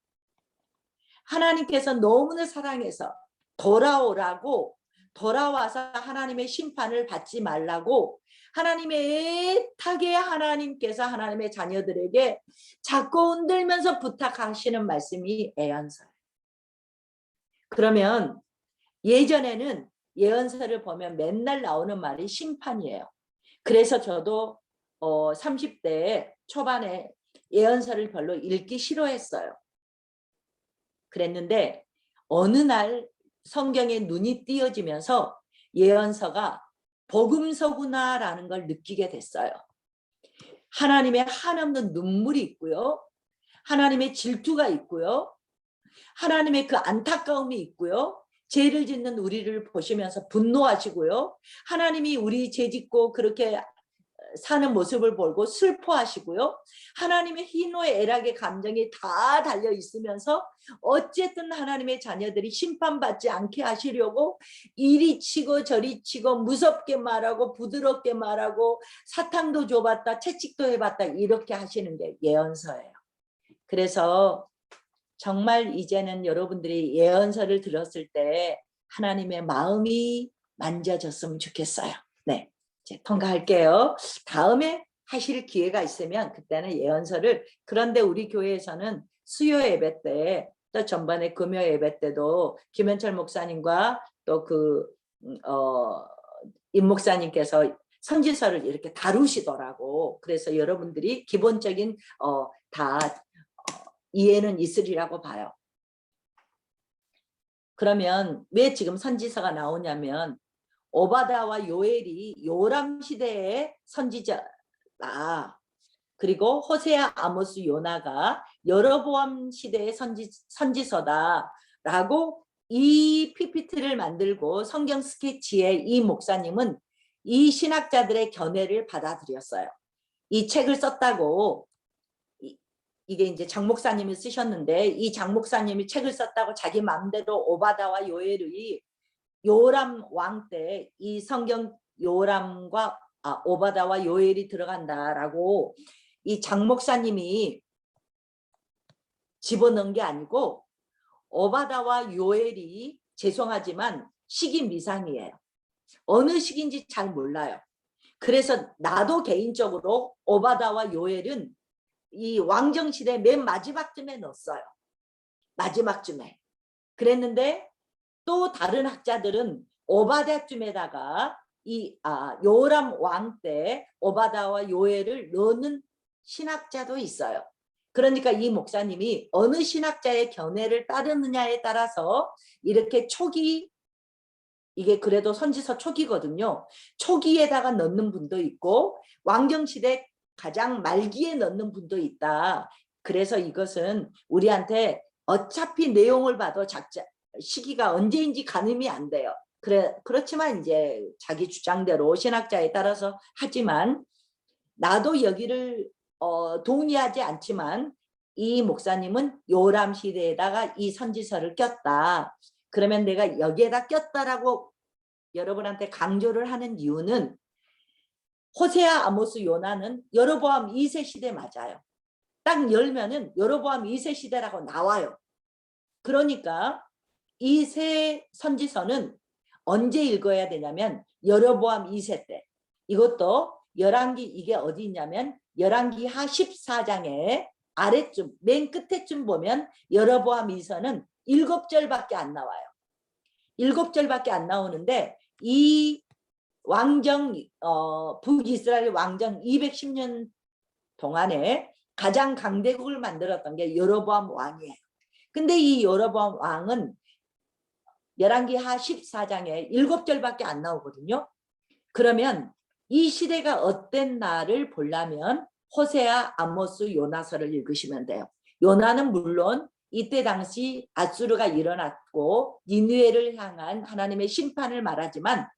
하나님께서 너무나 사랑해서 돌아오라고, 돌아와서 하나님의 심판을 받지 말라고 하나님의 애타게 하나님께서 하나님의 자녀들에게 자꾸 흔들면서 부탁하시는 말씀이 예언서예요. 그러면 예전에는 예언서를 보면 맨날 나오는 말이 심판이에요. 그래서 저도 30대 초반에 예언서를 별로 읽기 싫어했어요. 그랬는데 어느 날 성경에 눈이 띄어지면서 예언서가 복음서구나라는 걸 느끼게 됐어요. 하나님의 한없는 눈물이 있고요. 하나님의 질투가 있고요. 하나님의 그 안타까움이 있고요. 죄를 짓는 우리를 보시면서 분노하시고요. 하나님이 우리 죄 짓고 그렇게 사는 모습을 보고 슬퍼하시고요. 하나님의 희노의 애락의 감정이 다 달려 있으면서 어쨌든 하나님의 자녀들이 심판받지 않게 하시려고 이리 치고 저리 치고 무섭게 말하고 부드럽게 말하고 사탕도 줘봤다 채찍도 해봤다 이렇게 하시는 게 예언서예요. 그래서 정말 이제는 여러분들이 예언서를 들었을 때 하나님의 마음이 만져졌으면 좋겠어요. 네, 이제 통과할게요. 다음에 하실 기회가 있으면 그때는 예언서를, 그런데 우리 교회에서는 수요 예배 때 또 전반에 금요 예배 때도 김현철 목사님과 또 임 목사님께서 선지서를 이렇게 다루시더라고. 그래서 여러분들이 기본적인 다 이해는 있으리라고 봐요. 그러면 왜 지금 선지서가 나오냐면 오바다와 요엘이 요람 시대의 선지자다. 그리고 호세아, 아모스, 요나가 여로보암 시대의 선지서다라고 이 PPT를 만들고 성경 스케치에 이 목사님은 이 신학자들의 견해를 받아들였어요. 이 책을 썼다고, 이게 이제 장 목사님이 쓰셨는데 이 장 목사님이 책을 썼다고 자기 마음대로 오바다와 요엘의 요람 왕 때 이 성경 요람과 오바다와 요엘이 들어간다라고 이 장 목사님이 집어넣은 게 아니고 오바다와 요엘이, 죄송하지만 시기 미상이에요. 어느 시기인지 잘 몰라요. 그래서 나도 개인적으로 오바다와 요엘은 이 왕정시대 맨 마지막쯤에 넣었어요. 마지막쯤에. 그랬는데 또 다른 학자들은 오바다쯤에다가 이 요람 왕 때 오바다와 요엘을 넣는 신학자도 있어요. 그러니까 이 목사님이 어느 신학자의 견해를 따르느냐에 따라서 이렇게 초기, 이게 그래도 선지서 초기거든요. 초기에다가 넣는 분도 있고 왕정시대 가장 말기에 넣는 분도 있다. 그래서 이것은 우리한테 어차피 내용을 봐도 시기가 언제인지 가늠이 안 돼요. 그렇지만 이제 자기 주장대로 신학자에 따라서 하지만 나도 여기를 동의하지 않지만 이 목사님은 요람 시대에다가 이 선지서를 꼈다. 그러면 내가 여기에다 꼈다라고 여러분한테 강조를 하는 이유는 호세아, 아모스, 요나는 여로보암 2세 시대 맞아요. 딱 열면은 여로보암 2세 시대라고 나와요. 그러니까 이 세 선지서는 언제 읽어야 되냐면 여로보암 2세 때. 이것도 열왕기, 이게 어디 있냐면 열왕기하 14장의 아래쯤 맨 끝에쯤 보면 여로보암 2서는 7절밖에 안 나와요. 7절밖에 안 나오는데 이 왕정 북이스라엘 왕정 210년 동안에 가장 강대국을 만들었던 게 여로보암 왕이에요. 근데 이 여로보암 왕은 열왕기하 14장에 7절밖에 안 나오거든요. 그러면 이 시대가 어땠나를 보려면 호세아, 아모스, 요나서를 읽으시면 돼요. 요나는 물론 이때 당시 아수르가 일어났고 니느웨를 향한 하나님의 심판을 말하지만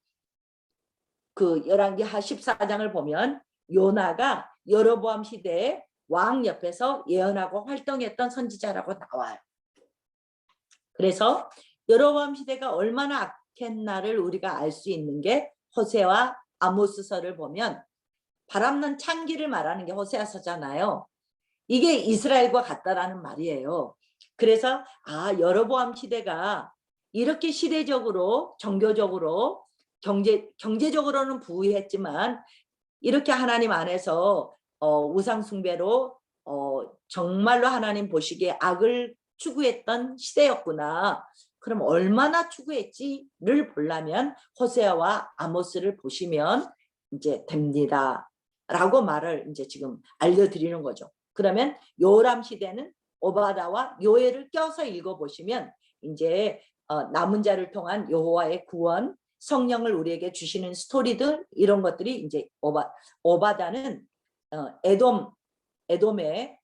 그 열왕기하 14장을 보면 요나가 여로보암 시대에 왕 옆에서 예언하고 활동했던 선지자라고 나와요. 그래서 여로보암 시대가 얼마나 악했나를 우리가 알 수 있는 게 호세와 아모스서를 보면 바람난 창기를 말하는 게 호세아서잖아요. 이게 이스라엘과 같다라는 말이에요. 그래서 여로보암 시대가 이렇게 시대적으로 종교적으로 경제적으로는 부유했지만 이렇게 하나님 안에서 우상 숭배로 정말로 하나님 보시기에 악을 추구했던 시대였구나. 그럼 얼마나 추구했지를 보려면 호세아와 아모스를 보시면 이제 됩니다. 라고 말을 이제 지금 알려드리는 거죠. 그러면 요람 시대는 오바다와 요엘을 껴서 읽어보시면 이제 남은 자를 통한 여호와의 구원, 성령을 우리에게 주시는 스토리들 이런 것들이 이제 오바다는 에돔의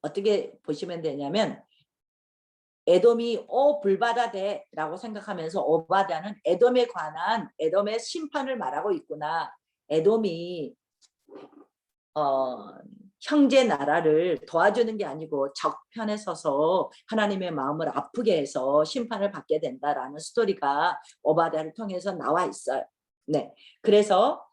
어떻게 보시면 되냐면 에돔이 불바다대 라고 생각하면서 오바다는 에돔에 관한 에돔의 심판을 말하고 있구나. 에돔이 형제 나라를 도와주는 게 아니고 적편에 서서 하나님의 마음을 아프게 해서 심판을 받게 된다라는 스토리가 오바다를 통해서 나와 있어요. 네, 그래서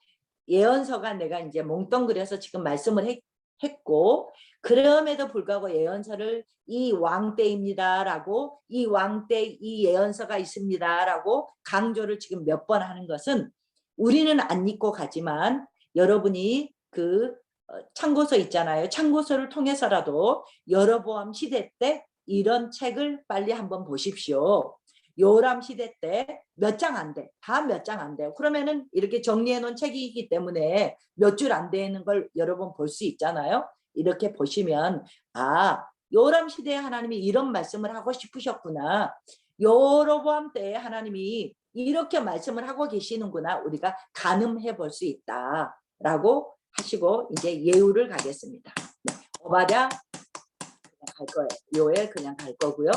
예언서가 내가 이제 몽뚱그려서 지금 말씀을 했고 그럼에도 불구하고 예언서를 이 왕 때입니다라고 이 왕 때 이 예언서가 있습니다라고 강조를 지금 몇 번 하는 것은 우리는 안 읽고 가지만 여러분이 그 참고서 있잖아요. 참고서를 통해서라도 여로보암 시대 때 이런 책을 빨리 한번 보십시오. 요람 시대 때 몇 장 안 돼. 다 몇 장 안 돼요. 그러면은 이렇게 정리해 놓은 책이기 때문에 몇 줄 안 되는 걸 여러분 볼 수 있잖아요. 이렇게 보시면 요람 시대에 하나님이 이런 말씀을 하고 싶으셨구나. 여로보암 때에 하나님이 이렇게 말씀을 하고 계시는구나. 우리가 가늠해 볼 수 있다라고 하시고 이제 예후를 가겠습니다. 네, 오바댜 갈 거예요. 요엘 그냥 갈 거고요.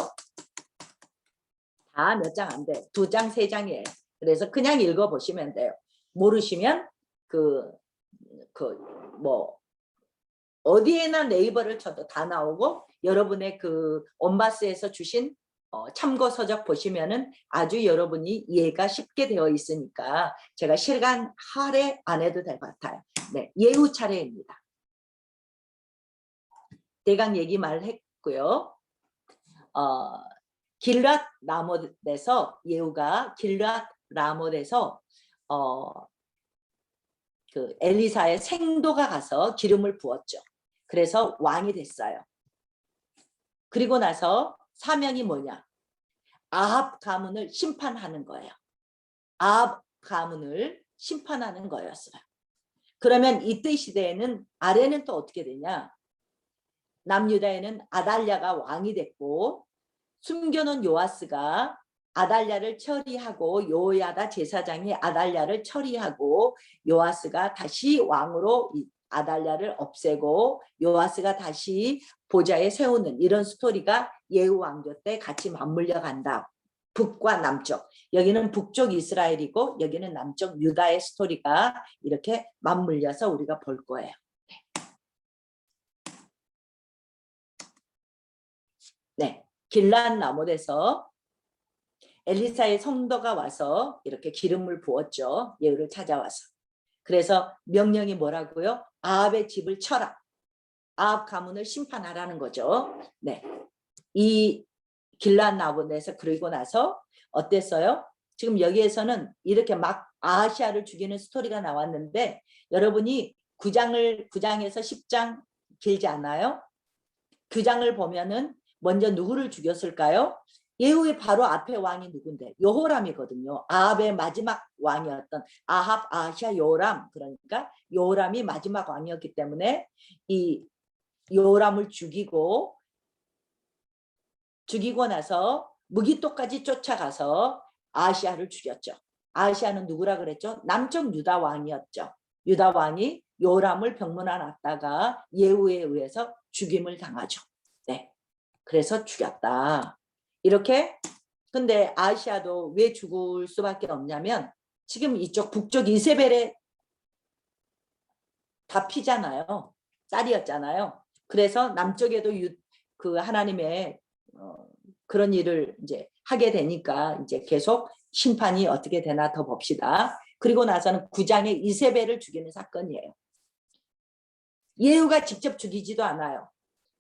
다 몇 장 안 돼. 2장, 3장이에요. 그래서 그냥 읽어보시면 돼요. 모르시면 뭐 어디에나 네이버를 쳐도 다 나오고 여러분의 그 온바스에서 주신 참고 서적 보시면은 아주 여러분이 이해가 쉽게 되어 있으니까 제가 시간 할애 안 해도 될 것 같아요. 네, 예후 차례입니다. 대강 얘기 말했고요. 길랏 라못에서 예후가 길랏 라못에서 그 엘리사의 생도가 가서 기름을 부었죠. 그래서 왕이 됐어요. 그리고 나서 사명이 뭐냐? 아합 가문을 심판하는 거예요. 아합 가문을 심판하는 거였어요. 그러면 이때 시대에는 아래는 또 어떻게 되냐? 남유다에는 아달랴가 왕이 됐고 숨겨놓은 요아스가 아달랴를 처리하고 요야다 제사장이 아달랴를 처리하고 요아스가 다시 왕으로 아달랴를 없애고 요아스가 다시 보좌에 세우는 이런 스토리가 예후 왕조 때 같이 맞물려 간다. 북과 남쪽, 여기는 북쪽 이스라엘이고 여기는 남쪽 유다의 스토리가 이렇게 맞물려서 우리가 볼 거예요. 네, 길랏 라못에서 엘리사의 성도가 와서 이렇게 기름을 부었죠. 예후를 찾아와서. 그래서 명령이 뭐라고요? 아합의 집을 쳐라. 아합 가문을 심판하라는 거죠. 네, 이 길랏 라못에서 그러고 나서 어땠어요? 지금 여기에서는 이렇게 막 아하시아를 죽이는 스토리가 나왔는데 여러분이 9장에서 10장 길지 않아요? 9장을 보면은 먼저 누구를 죽였을까요? 예후의 바로 앞에 왕이 누군데? 여호람이거든요. 아합의 마지막 왕이었던 아합, 아하시아, 여호람. 그러니까 여호람이 마지막 왕이었기 때문에 이 여호람을 죽이고 나서 무기토까지 쫓아가서 아하시아를 죽였죠. 아하시아는 누구라 그랬죠? 남쪽 유다 왕이었죠. 유다 왕이 여호람을 병문안 놨다가 예후에 의해서 죽임을 당하죠. 네, 그래서 죽였다. 이렇게. 근데 아하시아도 왜 죽을 수밖에 없냐면 지금 이쪽 북쪽 이세벨에 다 피잖아요. 딸이었잖아요. 그래서 남쪽에도 그 하나님의 그런 일을 이제 하게 되니까 이제 계속 심판이 어떻게 되나 더 봅시다. 그리고 나서는 9장에 이세벨을 죽이는 사건이에요. 예후가 직접 죽이지도 않아요.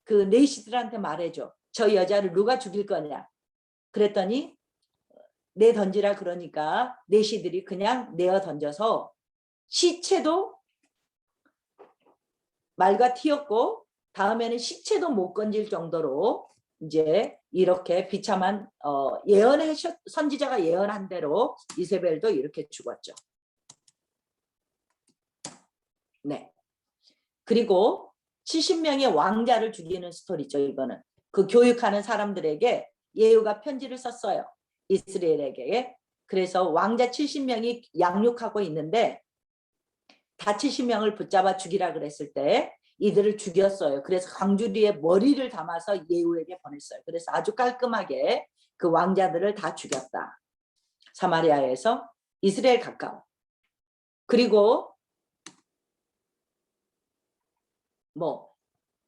그 내시들한테 말해줘. 저 여자를 누가 죽일 거냐. 그랬더니 내 던지라 그러니까 내시들이 그냥 내어 던져서 시체도 말과 튀었고 다음에는 시체도 못 건질 정도로 이제 이렇게 비참한 선지자가 예언한 대로 이세벨도 이렇게 죽었죠. 네. 그리고 70명의 왕자를 죽이는 스토리죠. 이거는 그 교육하는 사람들에게 예후가 편지를 썼어요. 이스라엘에게. 그래서 왕자 70명이 양육하고 있는데 다 70명을 붙잡아 죽이라 그랬을 때 이들을 죽였어요. 그래서 광주리에 머리를 담아서 예후에게 보냈어요. 그래서 아주 깔끔하게 그 왕자들을 다 죽였다. 사마리아에서 이스라엘 가까워. 그리고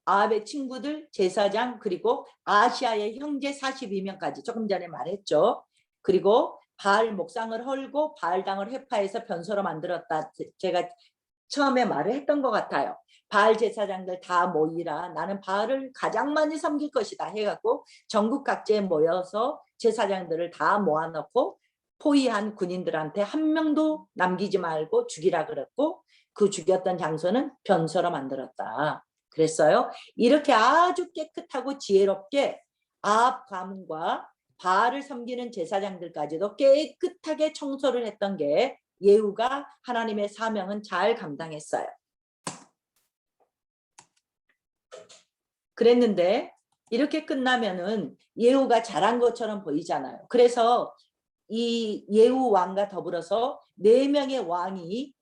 아합의 친구들, 제사장, 그리고 아시아의 형제 42명까지 조금 전에 말했죠. 그리고 바알 목상을 헐고 바알당을 회파해서 변소로 만들었다. 제가 처음에 말을 했던 것 같아요. 바알 제사장들 다 모이라. 나는 바알을 가장 많이 섬길 것이다 해갖고 전국 각지에 모여서 제사장들을 다 모아놓고 포위한 군인들한테 한 명도 남기지 말고 죽이라 그랬고 그 죽였던 장소는 변소로 만들었다. 그랬어요. 이렇게 아주 깨끗하고 지혜롭게 아합 가문과 바알을 섬기는 제사장들까지도 깨끗하게 청소를 했던 게 예후가 하나님의 사명은 잘 감당했어요. 그랬는데 이렇게 끝나면은 예후가 잘한 것처럼 보이잖아요. 그래서 이 예후 왕과 더불어서 4명의 왕이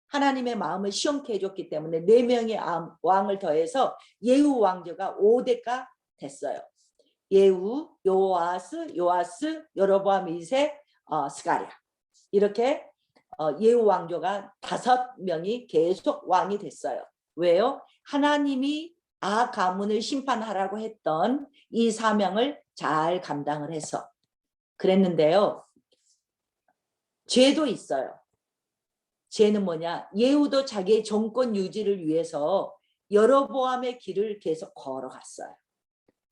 하나님의 마음을 시원케 해줬기 때문에 4명의 왕을 더해서 예후 왕조가 5대가 됐어요. 예후, 요아스, 여로보암 2세, 스가랴. 이렇게 예후 왕조가 5명이 계속 왕이 됐어요. 왜요? 하나님이 아합 가문을 심판하라고 했던 이 사명을 잘 감당을 해서 그랬는데요. 죄도 있어요. 죄는 뭐냐? 예후도 자기의 정권 유지를 위해서 여로보암의 길을 계속 걸어갔어요.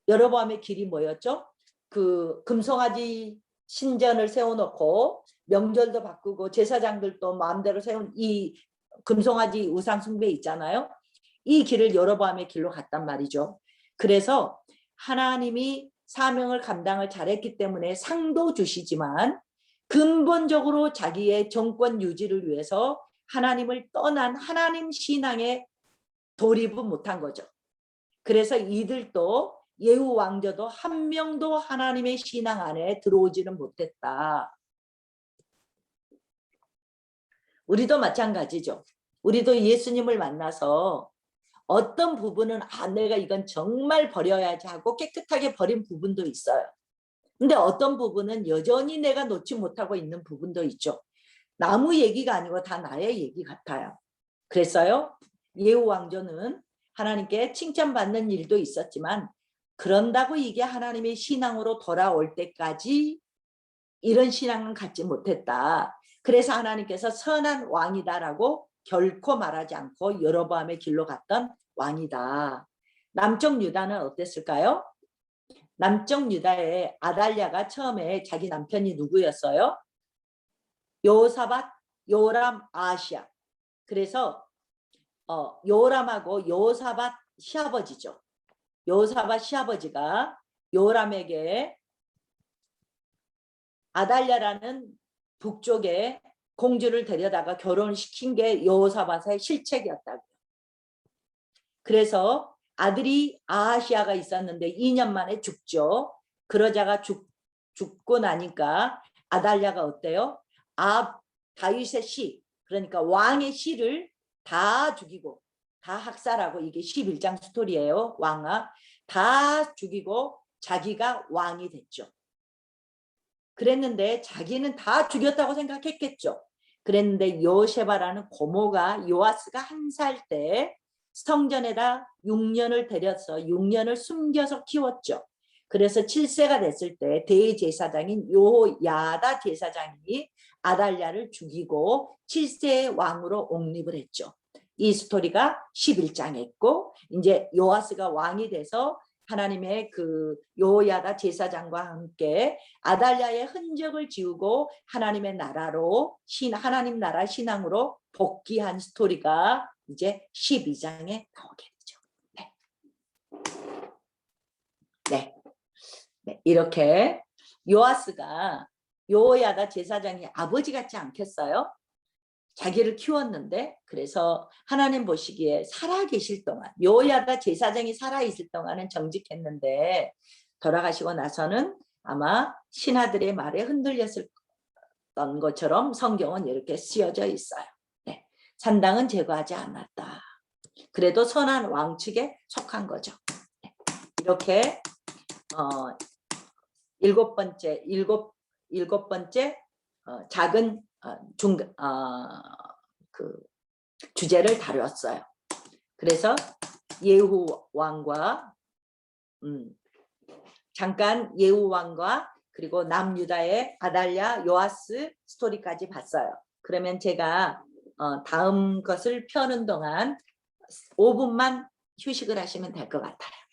여로보암의 길이 뭐였죠? 그 금송아지 신전을 세워놓고 명절도 바꾸고 제사장들도 마음대로 세운 이 금송아지 우상 숭배 있잖아요. 이 길을 여로보암의 길로 갔단 말이죠. 그래서 하나님이 사명을 감당을 잘했기 때문에 상도 주시지만 근본적으로 자기의 정권 유지를 위해서 하나님을 떠난 하나님 신앙에 돌입은 못한 거죠. 그래서 이들도 예후 왕조도 한 명도 하나님의 신앙 안에 들어오지는 못했다. 우리도 마찬가지죠. 우리도 예수님을 만나서 어떤 부분은 내가 이건 정말 버려야지 하고 깨끗하게 버린 부분도 있어요. 근데 어떤 부분은 여전히 내가 놓지 못하고 있는 부분도 있죠. 나무 얘기가 아니고 다 나의 얘기 같아요. 그랬어요. 예후 왕조는 하나님께 칭찬받는 일도 있었지만 그런다고 이게 하나님의 신앙으로 돌아올 때까지 이런 신앙은 갖지 못했다. 그래서 하나님께서 선한 왕이다라고 결코 말하지 않고 여로보암의 길로 갔던 왕이다. 남쪽 유다는 어땠을까요? 남쪽 유다의 아달랴가 처음에 자기 남편이 누구였어요? 요사밧, 요람, 아하시아. 그래서 요람하고 요사밧 시아버지죠. 요사밧 시아버지가 요람에게 아달랴라는 북쪽에 공주를 데려다가 결혼시킨 게 요사밧의 실책이었다고요. 그래서 아들이 아하시아가 있었는데 2년 만에 죽죠. 그러자가 죽고 나니까 아달랴가 어때요? 다윗의 씨, 그러니까 왕의 씨를 다 죽이고 다 학살하고, 이게 11장 스토리예요. 왕아 다 죽이고 자기가 왕이 됐죠. 그랬는데 자기는 다 죽였다고 생각했겠죠. 그랬는데 요세바라는 고모가 요아스가 1살 때 성전에다 6년을 데려서 6년을 숨겨서 키웠죠. 그래서 7세가 됐을 때 대제사장인 요야다 제사장이 아달랴를 죽이고 7세의 왕으로 옹립을 했죠. 이 스토리가 11장에 있고 이제 요아스가 왕이 돼서 하나님의 그 여호야다 제사장과 함께 아달랴의 흔적을 지우고 하나님의 나라로 하나님 나라 신앙으로 복귀한 스토리가 이제 12장에 나오게 되죠. 네. 네. 네. 이렇게 요아스가 여호야다 제사장이 아버지 같지 않겠어요? 자기를 키웠는데 그래서 하나님 보시기에 살아계실 동안 여호야다 제사장이 살아있을 동안은 정직했는데 돌아가시고 나서는 아마 신하들의 말에 흔들렸을 것처럼 성경은 이렇게 쓰여져 있어요. 네. 산당은 제거하지 않았다. 그래도 선한 왕측에 속한 거죠. 네. 이렇게 일곱 번째 작은 그 주제를 다뤘어요. 그래서 예후 왕과 잠깐 예후 왕과 그리고 남유다의 아달랴 요아스 스토리까지 봤어요. 그러면 제가 다음 것을 펴는 동안 5분만 휴식을 하시면 될 것 같아요.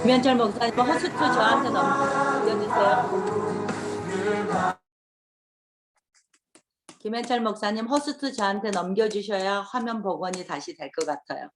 김현철 목사님 호스트 저한테 넘겨주세요. 김현철 목사님 호스트 저한테 넘겨주셔야 화면 복원이 다시 될 것 같아요.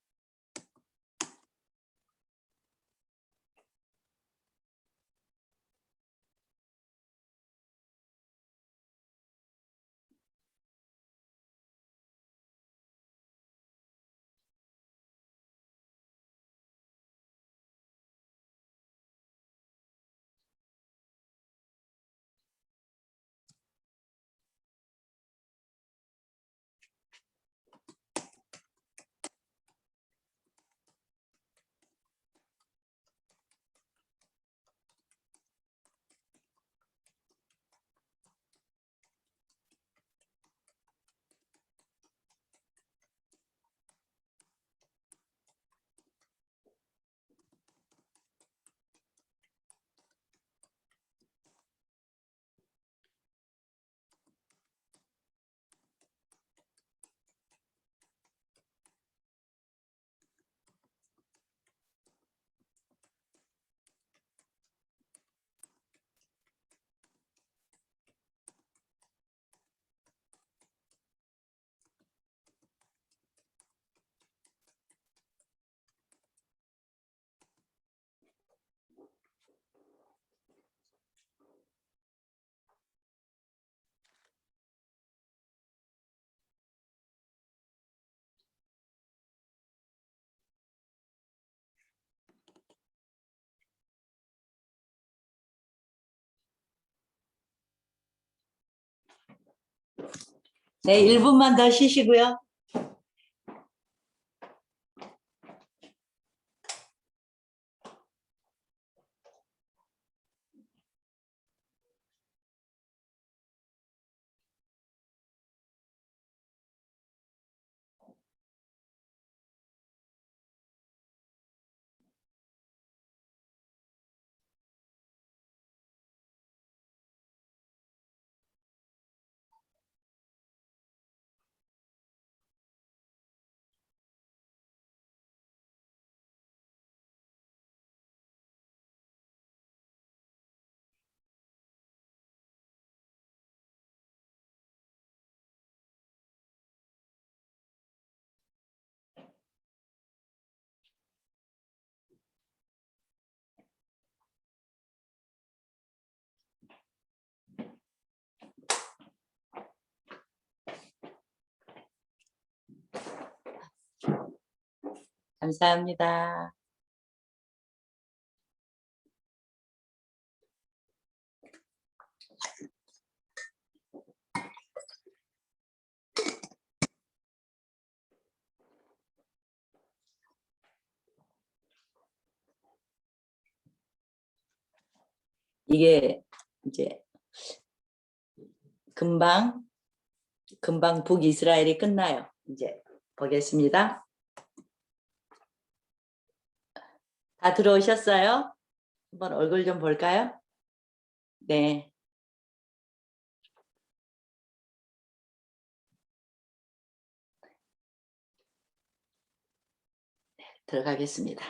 네, 1분만 더 쉬시고요. 감사합니다. 이게 이제 금방 북이스라엘이 끝나요. 이제 보겠습니다. 다 들어오셨어요? 한번 얼굴 좀 볼까요? 네. 들어가겠습니다.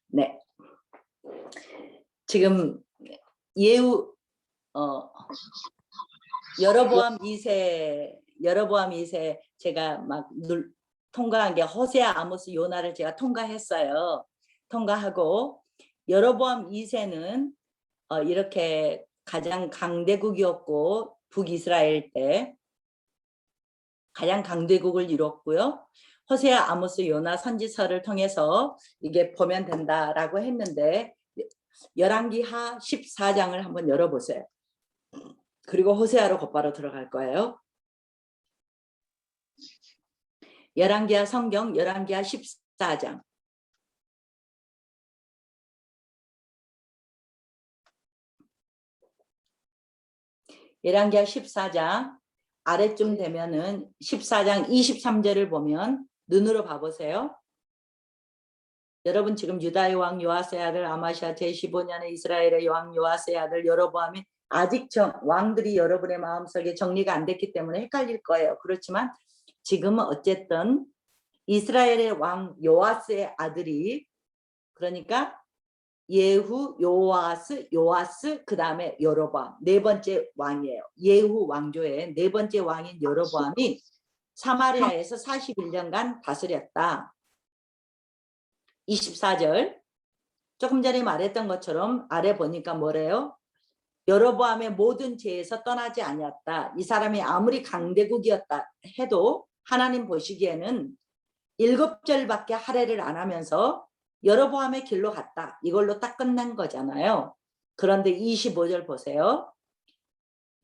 네. 지금 예후 여로보암 2세 제가 막 통과한 게 호세아, 아모스, 요나를 제가 통과했어요. 통과하고 여로보암 2세는 이렇게 가장 강대국이었고 북이스라엘 때 가장 강대국을 이뤘고요. 호세아, 아모스, 요나 선지서를 통해서 이게 보면 된다라고 했는데 열왕기하 14장을 한번 열어보세요. 그리고 호세아로 곧바로 들어갈 거예요. 열왕기하 성경 열왕기하 14장. 열왕기하 14장 아래쯤 되면은 14장 23절을 보면 눈으로 봐보세요. 여러분 지금 유다의 왕 요아스의 아들 아마시아 제15년에 이스라엘의 왕 요아스의 아들 여로보암이 아직 왕들이 여러분의 마음속에 정리가 안 됐기 때문에 헷갈릴 거예요. 그렇지만 지금은 어쨌든 이스라엘의 왕 요아스의 아들이 그러니까 예후, 요아스, 그 다음에 여로보암 네 번째 왕이에요. 예후 왕조의 네 번째 왕인 여로보암이 사마리아에서 41년간 다스렸다. 24절 조금 전에 말했던 것처럼 아래 보니까 뭐래요? 여로보암의 모든 죄에서 떠나지 아니었다. 이 사람이 아무리 강대국이었다 해도 하나님 보시기에는 7절밖에 할애를 안 하면서 여로보암의 길로 갔다. 이걸로 딱 끝난 거잖아요. 그런데 25절 보세요.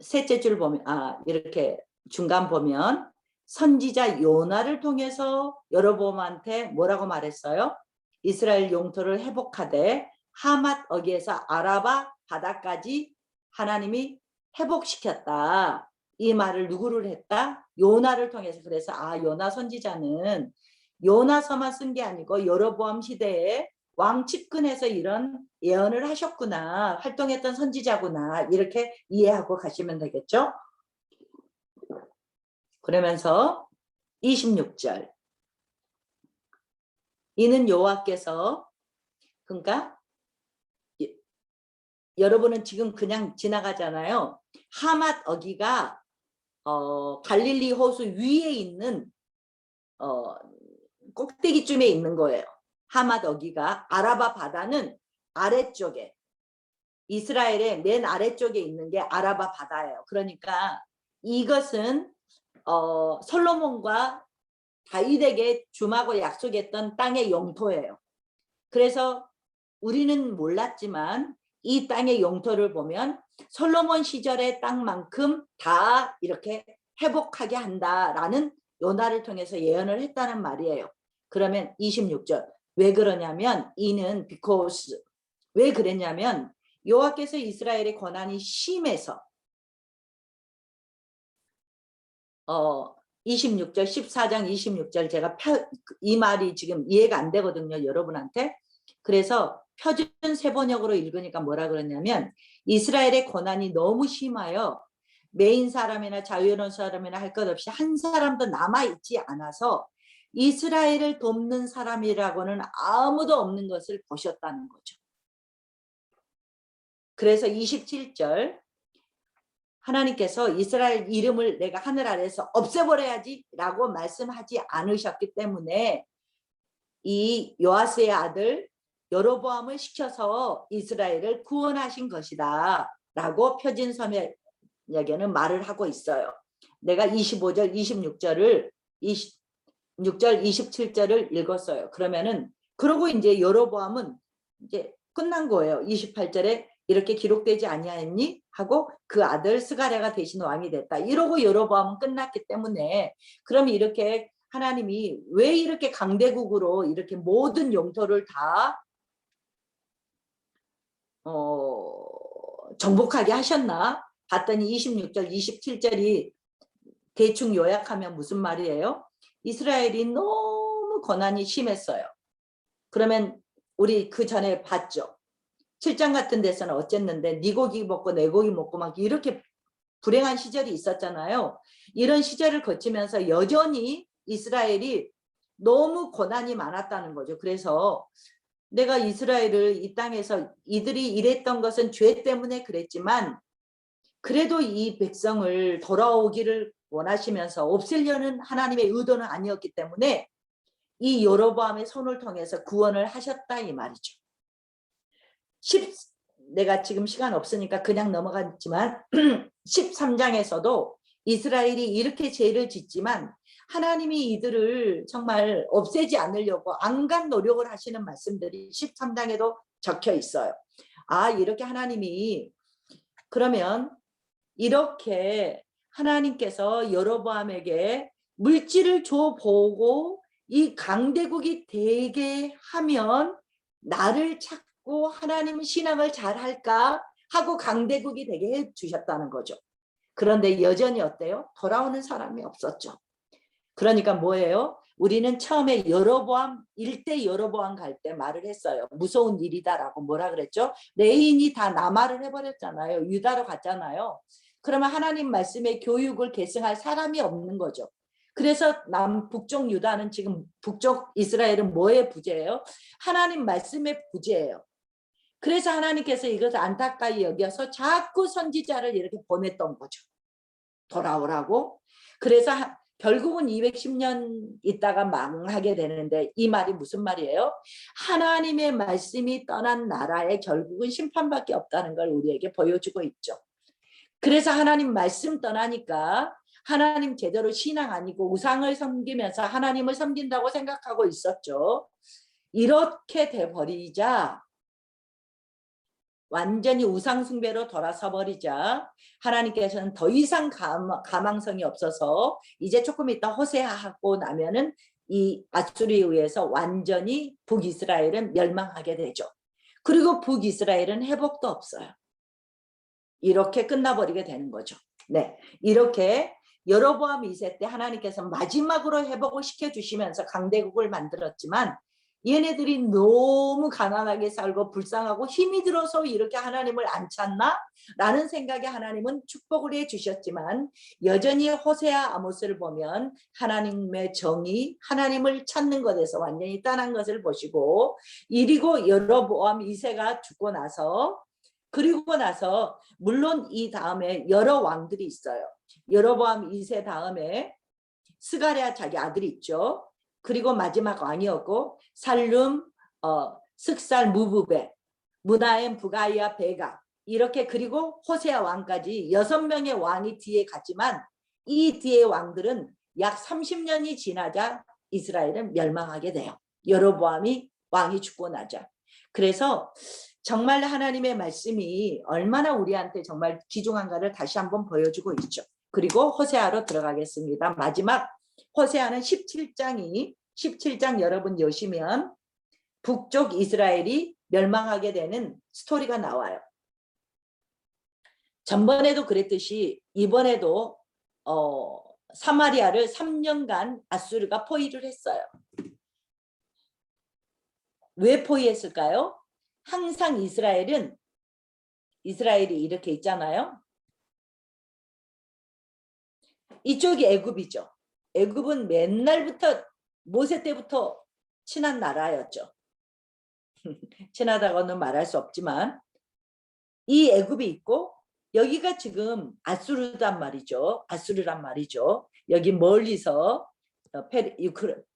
셋째 줄 보면 이렇게 중간 보면 선지자 요나를 통해서 여로보암한테 뭐라고 말했어요? 이스라엘 영토를 회복하되 하맛 어기에서 아라바 바다까지 하나님이 회복시켰다. 이 말을 누구를 했다? 요나를 통해서. 그래서 요나 선지자는 요나서만 쓴 게 아니고 여로보암 시대에 왕 측근에서 이런 예언을 하셨구나. 활동했던 선지자구나. 이렇게 이해하고 가시면 되겠죠? 그러면서 26절 이는 여호와께서 그러니까 여러분은 지금 그냥 지나가잖아요. 하맛 어기가 갈릴리 호수 위에 있는 꼭대기쯤에 있는 거예요. 하맛 어기가 아라바 바다는 아래쪽에 이스라엘의 맨 아래쪽에 있는 게 아라바 바다예요. 그러니까 이것은 솔로몬과 다윗에게 줌하고 약속했던 땅의 영토예요. 그래서 우리는 몰랐지만 이 땅의 용토를 보면 솔로몬 시절의 땅만큼 다 이렇게 회복하게 한다라는 요나를 통해서 예언을 했다는 말이에요. 그러면 26절 왜 그러냐면 이는 because 왜 그랬냐면 여호와께서 이스라엘의 고난이 심해서 26절 14장 26절 제가 이 말이 지금 이해가 안 되거든요. 여러분한테. 그래서 표준 세번역으로 읽으니까 뭐라 그러냐면 이스라엘의 고난이 너무 심하여 메인 사람이나 자유로운 사람이나 할 것 없이 한 사람도 남아있지 않아서 이스라엘을 돕는 사람이라고는 아무도 없는 것을 보셨다는 거죠. 그래서 27절 하나님께서 이스라엘 이름을 내가 하늘 아래에서 없애버려야지 라고 말씀하지 않으셨기 때문에 이 요아스의 아들 여로보암을 시켜서 이스라엘을 구원하신 것이다 라고 표진서명에는 말을 하고 있어요. 내가 25절 26절을 26절 27절을 읽었어요. 그러면은 그러고 이제 여로보암은 이제 끝난 거예요. 28절에 이렇게 기록되지 아니하였니? 하고 그 아들 스가랴가 대신 왕이 됐다. 이러고 여로보암은 끝났기 때문에 그럼 이렇게 하나님이 왜 이렇게 강대국으로 이렇게 모든 영토를 다 정복하게 하셨나? 봤더니 26절 27절이 대충 요약하면 무슨 말이에요? 이스라엘이 너무 고난이 심했어요. 그러면 우리 그 전에 봤죠. 7장 같은 데서는 어쨌는데 네 고기 먹고 내 고기 먹고 막 이렇게 불행한 시절이 있었잖아요. 이런 시절을 거치면서 여전히 이스라엘이 너무 고난이 많았다는 거죠. 그래서 내가 이스라엘을 이 땅에서 이들이 이랬던 것은 죄 때문에 그랬지만 그래도 이 백성을 돌아오기를 원하시면서 없애려는 하나님의 의도는 아니었기 때문에 이 여로보암의 손을 통해서 구원을 하셨다 이 말이죠. 내가 지금 시간 없으니까 그냥 넘어갔지만 13장에서도 이스라엘이 이렇게 죄를 짓지만 하나님이 이들을 정말 없애지 않으려고 안간 노력을 하시는 말씀들이 13장에도 적혀 있어요. 아, 이렇게 하나님이 그러면 이렇게 하나님께서 여로보암에게 물질을 줘보고 이 강대국이 되게 하면 나를 찾고 하나님은 신앙을 잘할까 하고 강대국이 되게 해주셨다는 거죠. 그런데 여전히 어때요? 돌아오는 사람이 없었죠. 그러니까 뭐예요? 우리는 처음에 여로보암 일대 여로보암 갈 때 말을 했어요. 무서운 일이다라고 뭐라 그랬죠? 레인이 다 남하를 해버렸잖아요. 유다로 갔잖아요. 그러면 하나님 말씀의 교육을 계승할 사람이 없는 거죠. 그래서 북쪽 유다는 지금 북쪽 이스라엘은 뭐의 부재예요? 하나님 말씀의 부재예요. 그래서 하나님께서 이것을 안타까이 여겨서 자꾸 선지자를 이렇게 보냈던 거죠. 돌아오라고. 그래서 결국은 210년 있다가 망하게 되는데 이 말이 무슨 말이에요? 하나님의 말씀이 떠난 나라에 결국은 심판밖에 없다는 걸 우리에게 보여주고 있죠. 그래서 하나님 말씀 떠나니까 하나님 제대로 신앙 아니고 우상을 섬기면서 하나님을 섬긴다고 생각하고 있었죠. 이렇게 돼버리자 완전히 우상 숭배로 돌아서 버리자 하나님께서는 더 이상 가망성이 없어서 이제 조금 있다 호세아하고 나면은 이 아수르에 의해서 완전히 북이스라엘은 멸망하게 되죠. 그리고 북이스라엘은 회복도 없어요. 이렇게 끝나버리게 되는 거죠. 네, 이렇게 여로보암 2세 때 하나님께서 마지막으로 회복을 시켜주시면서 강대국을 만들었지만 얘네들이 너무 가난하게 살고 불쌍하고 힘이 들어서 이렇게 하나님을 안 찾나? 라는 생각에 하나님은 축복을 해주셨지만 여전히 호세아 아모스를 보면 하나님의 정의, 하나님을 찾는 것에서 완전히 떠난 것을 보시고 이리고 여로보암 2세가 죽고 나서 그리고 나서 물론 이 다음에 여러 왕들이 있어요. 여로보암 2세 다음에 스가랴 자기 아들이 있죠. 그리고 마지막 왕이었고 살룸, 슥살, 무브베, 무나엠, 부가이아, 베가 이렇게 그리고 호세아 왕까지 6명의 왕이 뒤에 갔지만 이 뒤에 왕들은 약 30년이 지나자 이스라엘은 멸망하게 돼요. 여로보암이 왕이 죽고 나자. 그래서 정말 하나님의 말씀이 얼마나 우리한테 정말 귀중한가를 다시 한번 보여주고 있죠. 그리고 호세아로 들어가겠습니다. 마지막 호세아는 17장 여러분 여시면 북쪽 이스라엘이 멸망하게 되는 스토리가 나와요. 전번에도 그랬듯이 이번에도 사마리아를 3년간 아수르가 포위를 했어요. 왜 포위했을까요? 항상 이스라엘이 이렇게 있잖아요. 이쪽이 애굽이죠. 애굽은 맨날부터 모세 때부터 친한 나라였죠. 친하다고는 말할 수 없지만 이 애굽이 있고 여기가 지금 아수르란 말이죠. 아수르란 말이죠. 여기 멀리서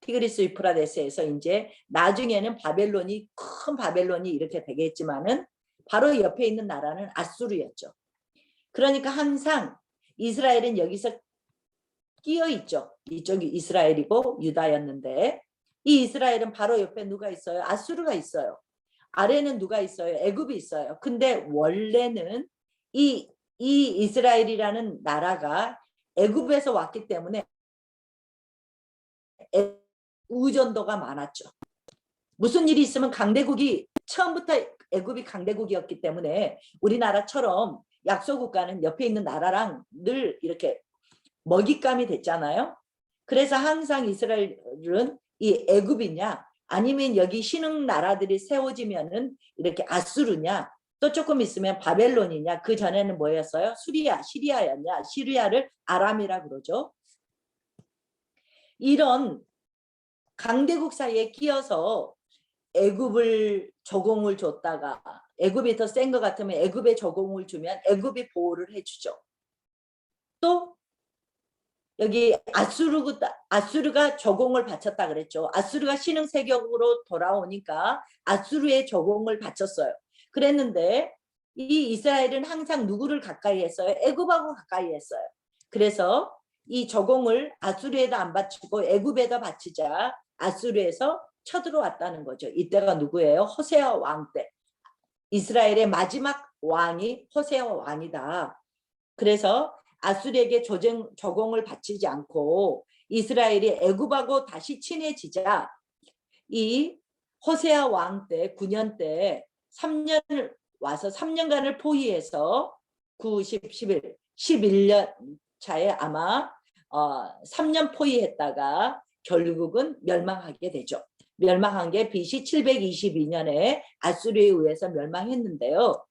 티그리스 유프라데스에서 이제 나중에는 큰 바벨론이 이렇게 되겠지만은 바로 옆에 있는 나라는 아수르였죠. 그러니까 항상 이스라엘은 여기서 끼어 있죠. 이쪽이 이스라엘이고 유다였는데 이 이스라엘은 바로 옆에 누가 있어요? 아수르가 있어요. 아래는 누가 있어요? 애굽이 있어요. 근데 원래는 이 이스라엘이라는 나라가 애굽에서 왔기 때문에 우전도가 많았죠. 무슨 일이 있으면 강대국이 처음부터 애굽이 강대국이었기 때문에 우리나라처럼 약소국가는 옆에 있는 나라랑 늘 이렇게 먹잇감이 됐잖아요. 그래서 항상 이스라엘은 이 애굽이냐 아니면 여기 신흥 나라들이 세워지면은 이렇게 아수르냐 또 조금 있으면 바벨론이냐 그 전에는 뭐였어요? 시리아였냐 시리아를 아람이라 그러죠. 이런 강대국 사이에 끼어서 애굽을 조공을 줬다가 애굽이 더 센 것 같으면 애굽에 조공을 주면 애굽이 보호를 해주죠. 또 여기 아수르가 조공을 바쳤다 그랬죠. 아수르가 신흥 세력으로 돌아오니까 아수르의 조공을 바쳤어요. 그랬는데 이 이스라엘은 항상 누구를 가까이 했어요? 애굽하고 가까이 했어요. 그래서 이 조공을 아수르에다 안 바치고 애굽에다 바치자 아수르에서 쳐들어왔다는 거죠. 이때가 누구예요? 호세아 왕 때. 이스라엘의 마지막 왕이 호세아 왕이다. 그래서 아수르에게 조공을 바치지 않고 이스라엘이 애굽하고 다시 친해지자 이 호세아 왕 때 9년 때 3년을 와서 3년간을 포위해서 9, 10, 11, 11년 차에 아마 3년 포위했다가 결국은 멸망하게 되죠. 멸망한 게 BC 722년에 아수르에 의해서 멸망했는데요.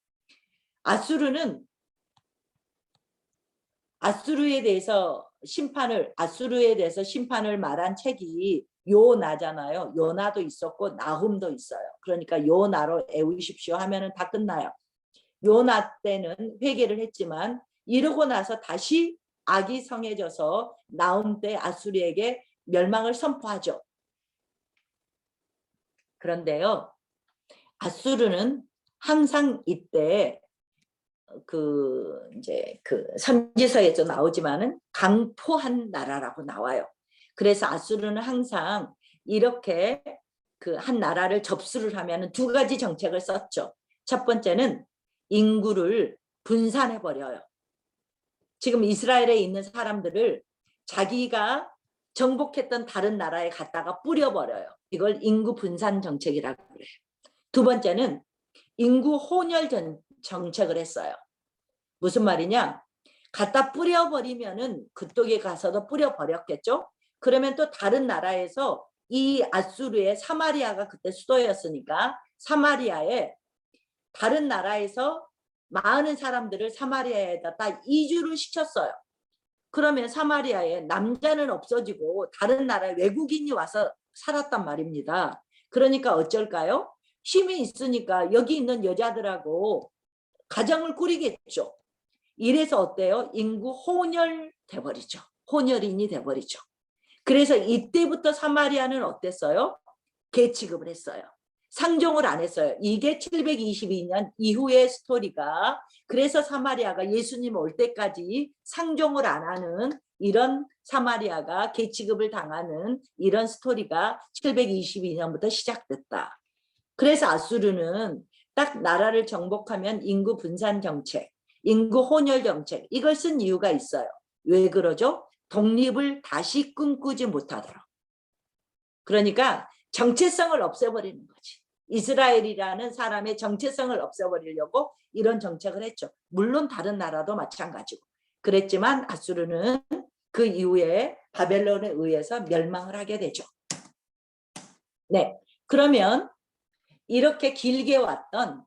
아수르에 대해서 심판을 말한 책이 요나잖아요. 요나도 있었고 나훔도 있어요. 그러니까 요나로 애우십시오 하면은 다 끝나요. 요나 때는 회개를 했지만 이러고 나서 다시 악이 성해져서 나훔 때 아수르에게 멸망을 선포하죠. 그런데요, 아수르는 항상 이때 이제 선지서에도 나오지만은 강포한 나라라고 나와요. 그래서 아수르는 항상 이렇게 한 나라를 접수를 하면은 두 가지 정책을 썼죠. 첫 번째는 인구를 분산해 버려요. 지금 이스라엘에 있는 사람들을 자기가 정복했던 다른 나라에 갖다가 뿌려버려요. 이걸 인구 분산 정책이라고 그래요. 두 번째는 인구 혼혈 정책을 했어요. 무슨 말이냐? 갖다 뿌려버리면은 그쪽에 가서도 뿌려버렸겠죠? 그러면 또 다른 나라에서 이 아수르의 사마리아가 그때 수도였으니까 사마리아에 다른 나라에서 많은 사람들을 사마리아에다 다 이주를 시켰어요. 그러면 사마리아에 남자는 없어지고 다른 나라에 외국인이 와서 살았단 말입니다. 그러니까 어쩔까요? 힘이 있으니까 여기 있는 여자들하고 가정을 꾸리겠죠. 이래서 어때요? 인구 혼혈 돼버리죠. 혼혈인이 돼버리죠. 그래서 이때부터 사마리아는 어땠어요? 계취급을 했어요. 상종을 안 했어요. 이게 722년 이후의 스토리가 그래서 사마리아가 예수님 올 때까지 상종을 안 하는 이런 사마리아가 계취급을 당하는 이런 스토리가 722년부터 시작됐다. 그래서 아수르는 딱 나라를 정복하면 인구 분산 정책, 인구 혼혈 정책 이걸 쓴 이유가 있어요. 왜 그러죠? 독립을 다시 꿈꾸지 못하도록. 그러니까 정체성을 없애버리는 거지. 이스라엘이라는 사람의 정체성을 없애버리려고 이런 정책을 했죠. 물론 다른 나라도 마찬가지고. 그랬지만 아수르는 그 이후에 바벨론에 의해서 멸망을 하게 되죠. 네, 그러면 이렇게 길게 왔던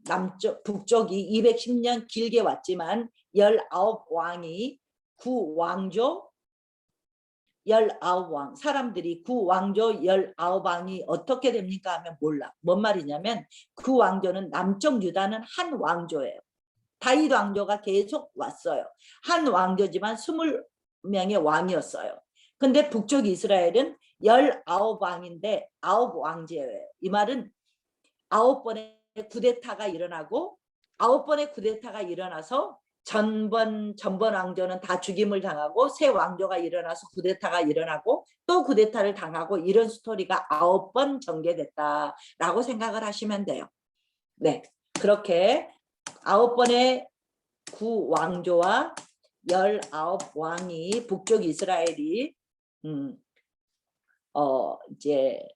남쪽, 북쪽이 210년 길게 왔지만 19왕이 9왕조 19왕 사람들이 9왕조 19왕이 어떻게 됩니까 하면 몰라. 뭔 말이냐면 9왕조는 남쪽 유다는 한 왕조예요. 다윗 왕조가 계속 왔어요. 한 왕조지만 20명의 왕이었어요. 근데 북쪽 이스라엘은 19왕인데 9왕제예요. 이 말은 9번의 쿠데타가 일어나고 9번의 쿠데타가 일어나서 전번 왕조는 다 죽임을 당하고 새 왕조가 일어나서 쿠데타가 일어나고 또 쿠데타를 당하고 이런 스토리가 9번 전개됐다라고 생각을 하시면 돼요. 네, 그렇게 9번의 9왕조와 19왕이 북쪽 이스라엘이 이제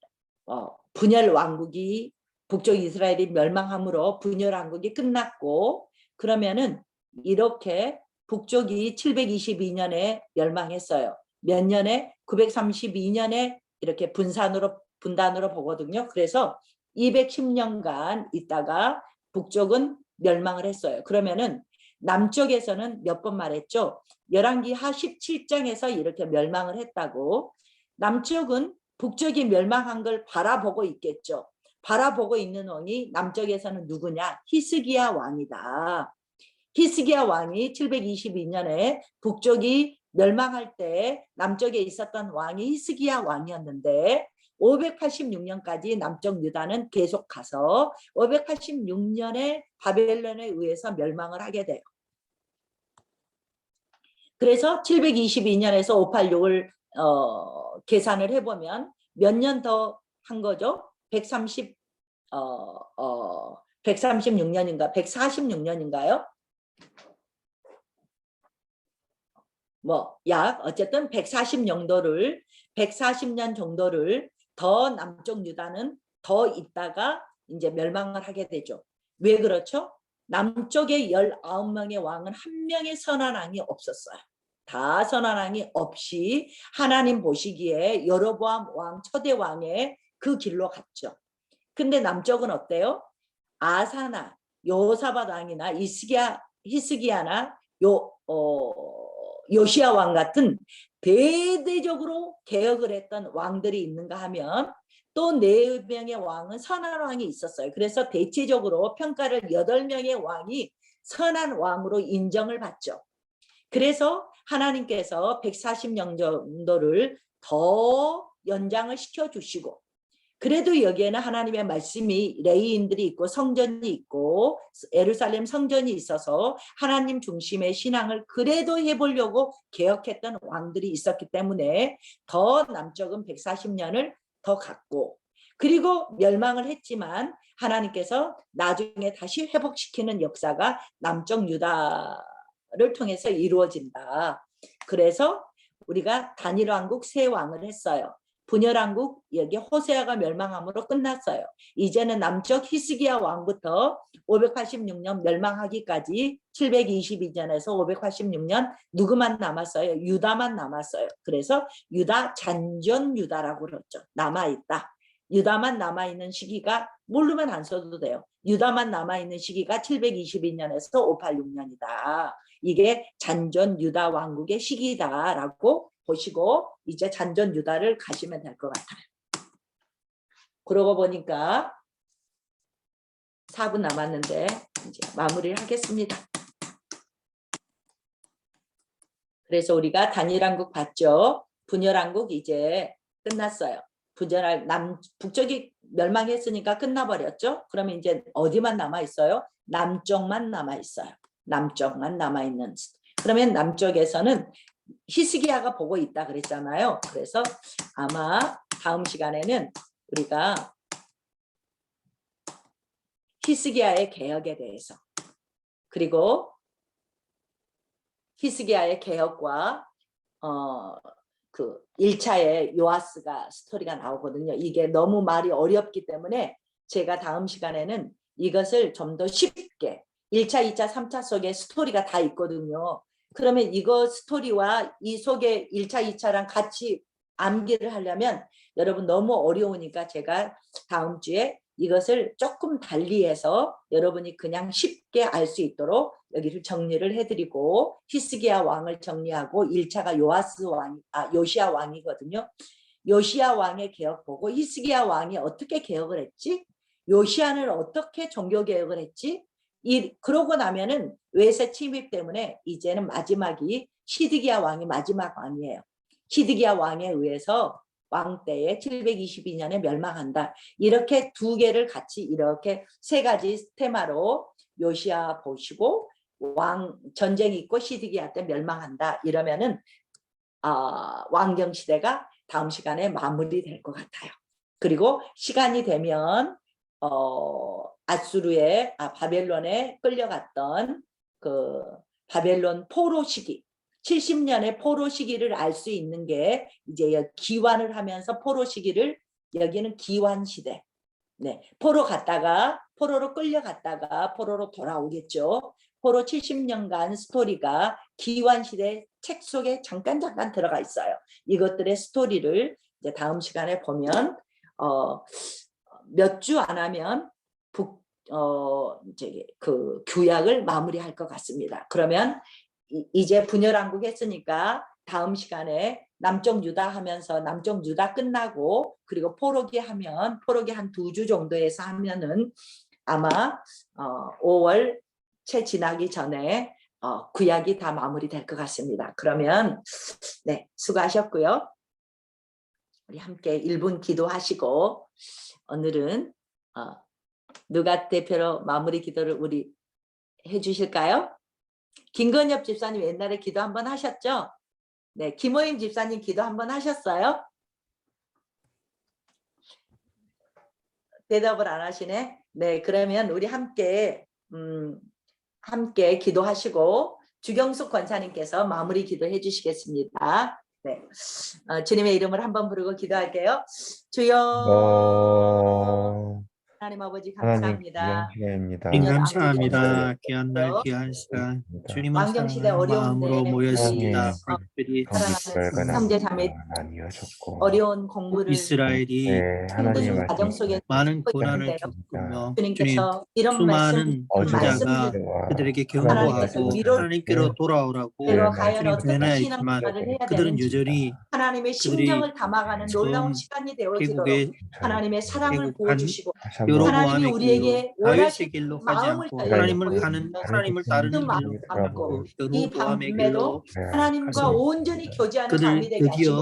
분열 왕국이 북쪽 이스라엘이 멸망함으로 분열 왕국이 끝났고 그러면은 이렇게 북쪽이 722년에 멸망했어요. 몇 년에? 932년에 이렇게 분단으로 보거든요. 그래서 210년간 있다가 북쪽은 멸망을 했어요. 그러면은 남쪽에서는 몇 번 말했죠. 열왕기 하 17장에서 이렇게 멸망을 했다고. 남쪽은 북쪽이 멸망한 걸 바라보고 있겠죠. 바라보고 있는 왕이 남쪽에서는 누구냐? 히스기야 왕이다. 히스기야 왕이 722년에 북쪽이 멸망할 때 남쪽에 있었던 왕이 히스기야 왕이었는데 586년까지 남쪽 유다는 계속 가서 586년에 바벨론에 의해서 멸망을 하게 돼요. 그래서 722년에서 586을 계산을 해보면 몇 년 더 한 거죠? 136년인가 146년인가요? 약 어쨌든 140년 정도를 더 남쪽 유다는 더 있다가 이제 멸망을 하게 되죠. 왜 그렇죠? 남쪽에 19명의 왕은 한 명의 선한 왕이 없었어요. 다 선한 왕이 없이 하나님 보시기에 여로보암 왕 초대 왕의 그 길로 갔죠. 근데 남쪽은 어때요? 아사나 요사밧 왕이나 히스기야나 요시야 왕 같은 대대적으로 개혁을 했던 왕들이 있는가 하면 또 4명의 왕은 선한 왕이 있었어요. 그래서 대체적으로 평가를 8명의 왕이 선한 왕으로 인정을 받죠. 그래서 하나님께서 140년 정도를 더 연장을 시켜주시고 그래도 여기에는 하나님의 말씀이 레위인들이 있고 성전이 있고 예루살렘 성전이 있어서 하나님 중심의 신앙을 그래도 해보려고 개혁했던 왕들이 있었기 때문에 더 남쪽은 140년을 더 갔고 그리고 멸망을 했지만 하나님께서 나중에 다시 회복시키는 역사가 남쪽 유다를 통해서 이루어진다. 그래서 우리가 단일 왕국 세 왕을 했어요. 분열왕국 여기 호세아가 멸망함으로 끝났어요. 이제는 남쪽 히스기야 왕부터 586년 멸망하기까지 722년에서 586년 누구만 남았어요? 유다만 남았어요. 그래서 유다 잔존 유다라고 그랬죠. 남아있다. 유다만 남아있는 시기가 모르면 안 써도 돼요. 유다만 남아있는 시기가 722년에서 586년이다. 이게 잔존 유다 왕국의 시기다라고 보시고 이제 잔존 유다를 가시면 될 것 같아요. 그러고 보니까 4분 남았는데 이제 마무리를 하겠습니다. 그래서 우리가 단일왕국 봤죠. 분열왕국 이제 끝났어요. 북쪽이 멸망했으니까 끝나버렸죠. 그러면 이제 어디만 남아있어요? 남쪽만 남아있어요. 남쪽만 남아있는. 그러면 남쪽에서는 히스기야가 보고 있다 그랬잖아요. 그래서 아마 다음 시간에는 우리가 히스기야의 개혁에 대해서, 그리고 히스기야의 개혁과 그 1차의 요아스가 스토리가 나오거든요. 이게 너무 말이 어렵기 때문에 제가 다음 시간에는 이것을 좀 더 쉽게 1차, 2차, 3차 속에 스토리가 다 있거든요. 그러면 이거 스토리와 이 속에 1차, 2차랑 같이 암기를 하려면 여러분 너무 어려우니까 제가 다음 주에 이것을 조금 달리해서 여러분이 그냥 쉽게 알 수 있도록 여기를 정리를 해드리고, 히스기야 왕을 정리하고 1차가 요시야 왕이거든요. 요시야 왕의 개혁 보고 히스기야 왕이 어떻게 개혁을 했지? 요시야는 어떻게 종교 개혁을 했지? 그러고 나면은 외세 침입 때문에 이제는 마지막이 시드기야 왕이 마지막 왕이에요. 시드기야 왕에 의해서 왕 때에 722년에 멸망한다. 이렇게 두 개를 같이 이렇게 세 가지 테마로 요시야 보시고 왕 전쟁이 있고 시드기야 때 멸망한다. 이러면은 왕경 시대가 다음 시간에 마무리될 것 같아요. 그리고 시간이 되면 바벨론에 끌려갔던 그 바벨론 포로 시기, 70년의 포로 시기를 알 수 있는 게 이제 기환을 하면서 포로 시기를, 여기는 기환 시대. 네, 포로로 끌려갔다가 포로로 돌아오겠죠. 포로 70년간 스토리가 기환 시대 책 속에 잠깐 들어가 있어요. 이것들의 스토리를 이제 다음 시간에 보면 몇 주 안 하면 이제 그 규약을 마무리할 것 같습니다. 그러면 이제 분열왕국 했으니까 다음 시간에 남쪽 유다 하면서 남쪽 유다 끝나고 그리고 포로기 한 2주 정도에서 하면은 아마 5월 채 지나기 전에 구약이 다 마무리될 것 같습니다. 그러면 네, 수고하셨고요. 우리 함께 1분 기도하시고 오늘은 누가 대표로 마무리 기도를 우리 해주실까요? 김건엽 집사님 옛날에 기도 한번 하셨죠? 네, 김호임 집사님 기도 한번 하셨어요? 대답을 안 하시네. 네, 그러면 우리 함께 기도하시고 주경숙 권사님께서 마무리 기도해 주시겠습니다. 네, 주님의 이름을 한번 부르고 기도할게요. 주여, 하나님 아버지 감사합니다. 주님 감사합니다. 귀한 날 귀한 시간 주님을 왕경시대 사랑하는 마음으로 어려운데 모였습니다. 우리 사랑하는 형제 자매 어려운 공부를 이스라엘이 힘든 가정 속에 많은 고난을 있는데요. 겪으며 주님 주님께서 이런 수많은 말씀을 인자가 그들에게 하나님께서 경고하고 위로를 하나님께로 돌아오라고 그리고 과연 주님 어떻게 권하였지만 신앙생활을 해야 그들은 되는지 여전히 하나님의 그들이 심정을 담아가는 놀라운 처음 시간이 되어지도록 계곡에 하나님의 사랑을 보여주시고 하나님이 여로보암의 길로 우리에게 다윗의 원하시는 길로 가지 마음을 않고 저에게 하나님을 보여주셔서 따르는 그 마음 길로 담고 가고 이 여로보암의 밤에도 길로 하나님과 가서 온전히 교제하는 그들 밤이 되게 하시고 드디어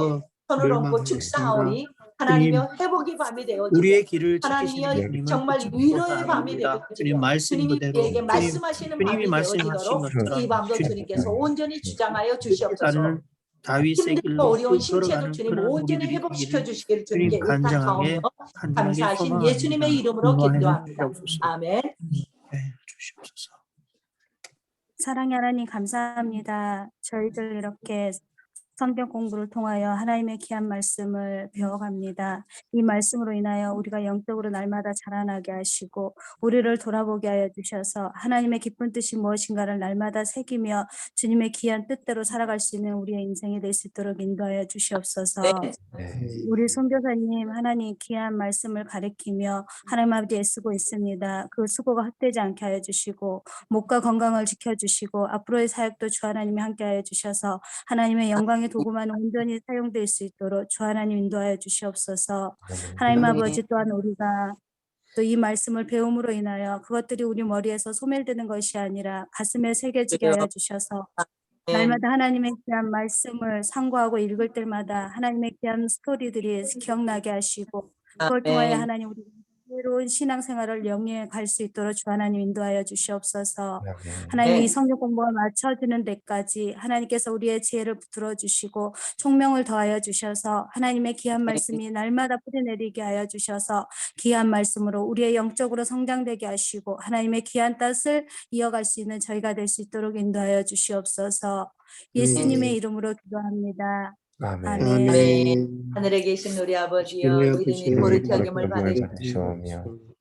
손을 얹고 멸망하였습니다. 축사하오니 하나님의 주님, 회복의 밤이 되어지고 우리의 길을 지키시는 하나님의 주님은 정말 끝없는 위로의 밤이 사랑입니다. 주님 되어지고 말씀 주님이 그대로 우리에게 말씀하시는 주님이 밤이 말씀하신 되어지도록 이 것처럼 밤도 주님 주님께서 온전히 주장하여 주시옵소서. 따르는 다윗의 힘들고 길로 어려운 신체도 걸어가는 주님 그런 온전히 우리들이 회복시켜 되기를 주시기를 주님께 주님 의탁하오며 간절하게 감사하신 소망합니다. 예수님의 이름으로 인도하여 기도합니다. 주시옵소서. 아멘. 주시옵소서. 사랑의 하나님 감사합니다. 저희들 이렇게 성경 공부를 통하여 하나님의 귀한 말씀을 배워갑니다. 이 말씀으로 인하여 우리가 영적으로 날마다 자라나게 하시고 우리를 돌아보게 하여 주셔서 하나님의 기쁜 뜻이 무엇인가를 날마다 새기며 주님의 귀한 뜻대로 살아갈 수 있는 우리의 인생이 될 수 있도록 인도하여 주시옵소서. 우리 선교사님 하나님 귀한 말씀을 가리키며 하나님 아버지 애쓰고 있습니다. 그 수고가 헛되지 않게 하여 주시고 목과 건강을 지켜주시고 앞으로의 사역도 주 하나님이 함께 하여 주셔서 하나님의 영광의 도구만 온전히 사용될 수 있도록 주 하나님 인도하여 주시옵소서. 하나님 아버지 또한 우리가 또 이 말씀을 배움으로 인하여 그것들이 우리 머리에서 소멸되는 것이 아니라 가슴에 새겨지게 하여 주셔서 날마다 하나님의 귀한 말씀을 상고하고 읽을 때마다 하나님의 귀한 스토리들이 기억나게 하시고 그걸 통하여 하나님 우리 지혜로운 신앙생활을 영위해 갈 수 있도록 주 하나님 인도하여 주시옵소서. 아멘. 하나님 네. 이 성경 공부가 마쳐지는 데까지 하나님께서 우리의 지혜를 붙들어 주시고 총명을 더하여 주셔서 하나님의 귀한 말씀이 날마다 뿌리내리게 하여 주셔서 귀한 말씀으로 우리의 영적으로 성장되게 하시고 하나님의 귀한 뜻을 이어갈 수 있는 저희가 될 수 있도록 인도하여 주시옵소서. 예수님의 이름으로 기도합니다. 아멘. 아멘. 아멘. 하늘에 계신 우리 아버지여, 이름이 거룩히 여김을 받으시옵소서.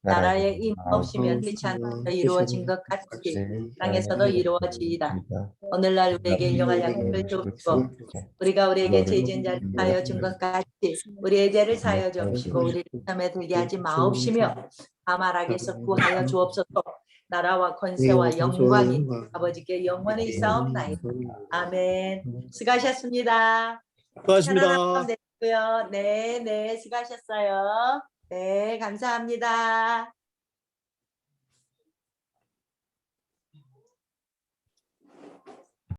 나라의 임 없이면 빛이 않아서 이루어진 것 같이 땅에서도 이루어지이다. 오늘날 우리에게 일용할 양식을 주옵시고 우리가 우리에게 죄진 자를 사하여 준 것 같이 우리의 죄를 사하여 주옵시고 우리를 시험에 들게 하지 마옵시며 다만 악에서 구하여 주옵소서. 나라와 권세와 영광이 아버지께 영원히 있사옵나이다. 아멘. 수고하셨습니다. 수고하셨습니다. 편안한 밤 되시고요. 네, 수고하셨어요. 네, 감사합니다.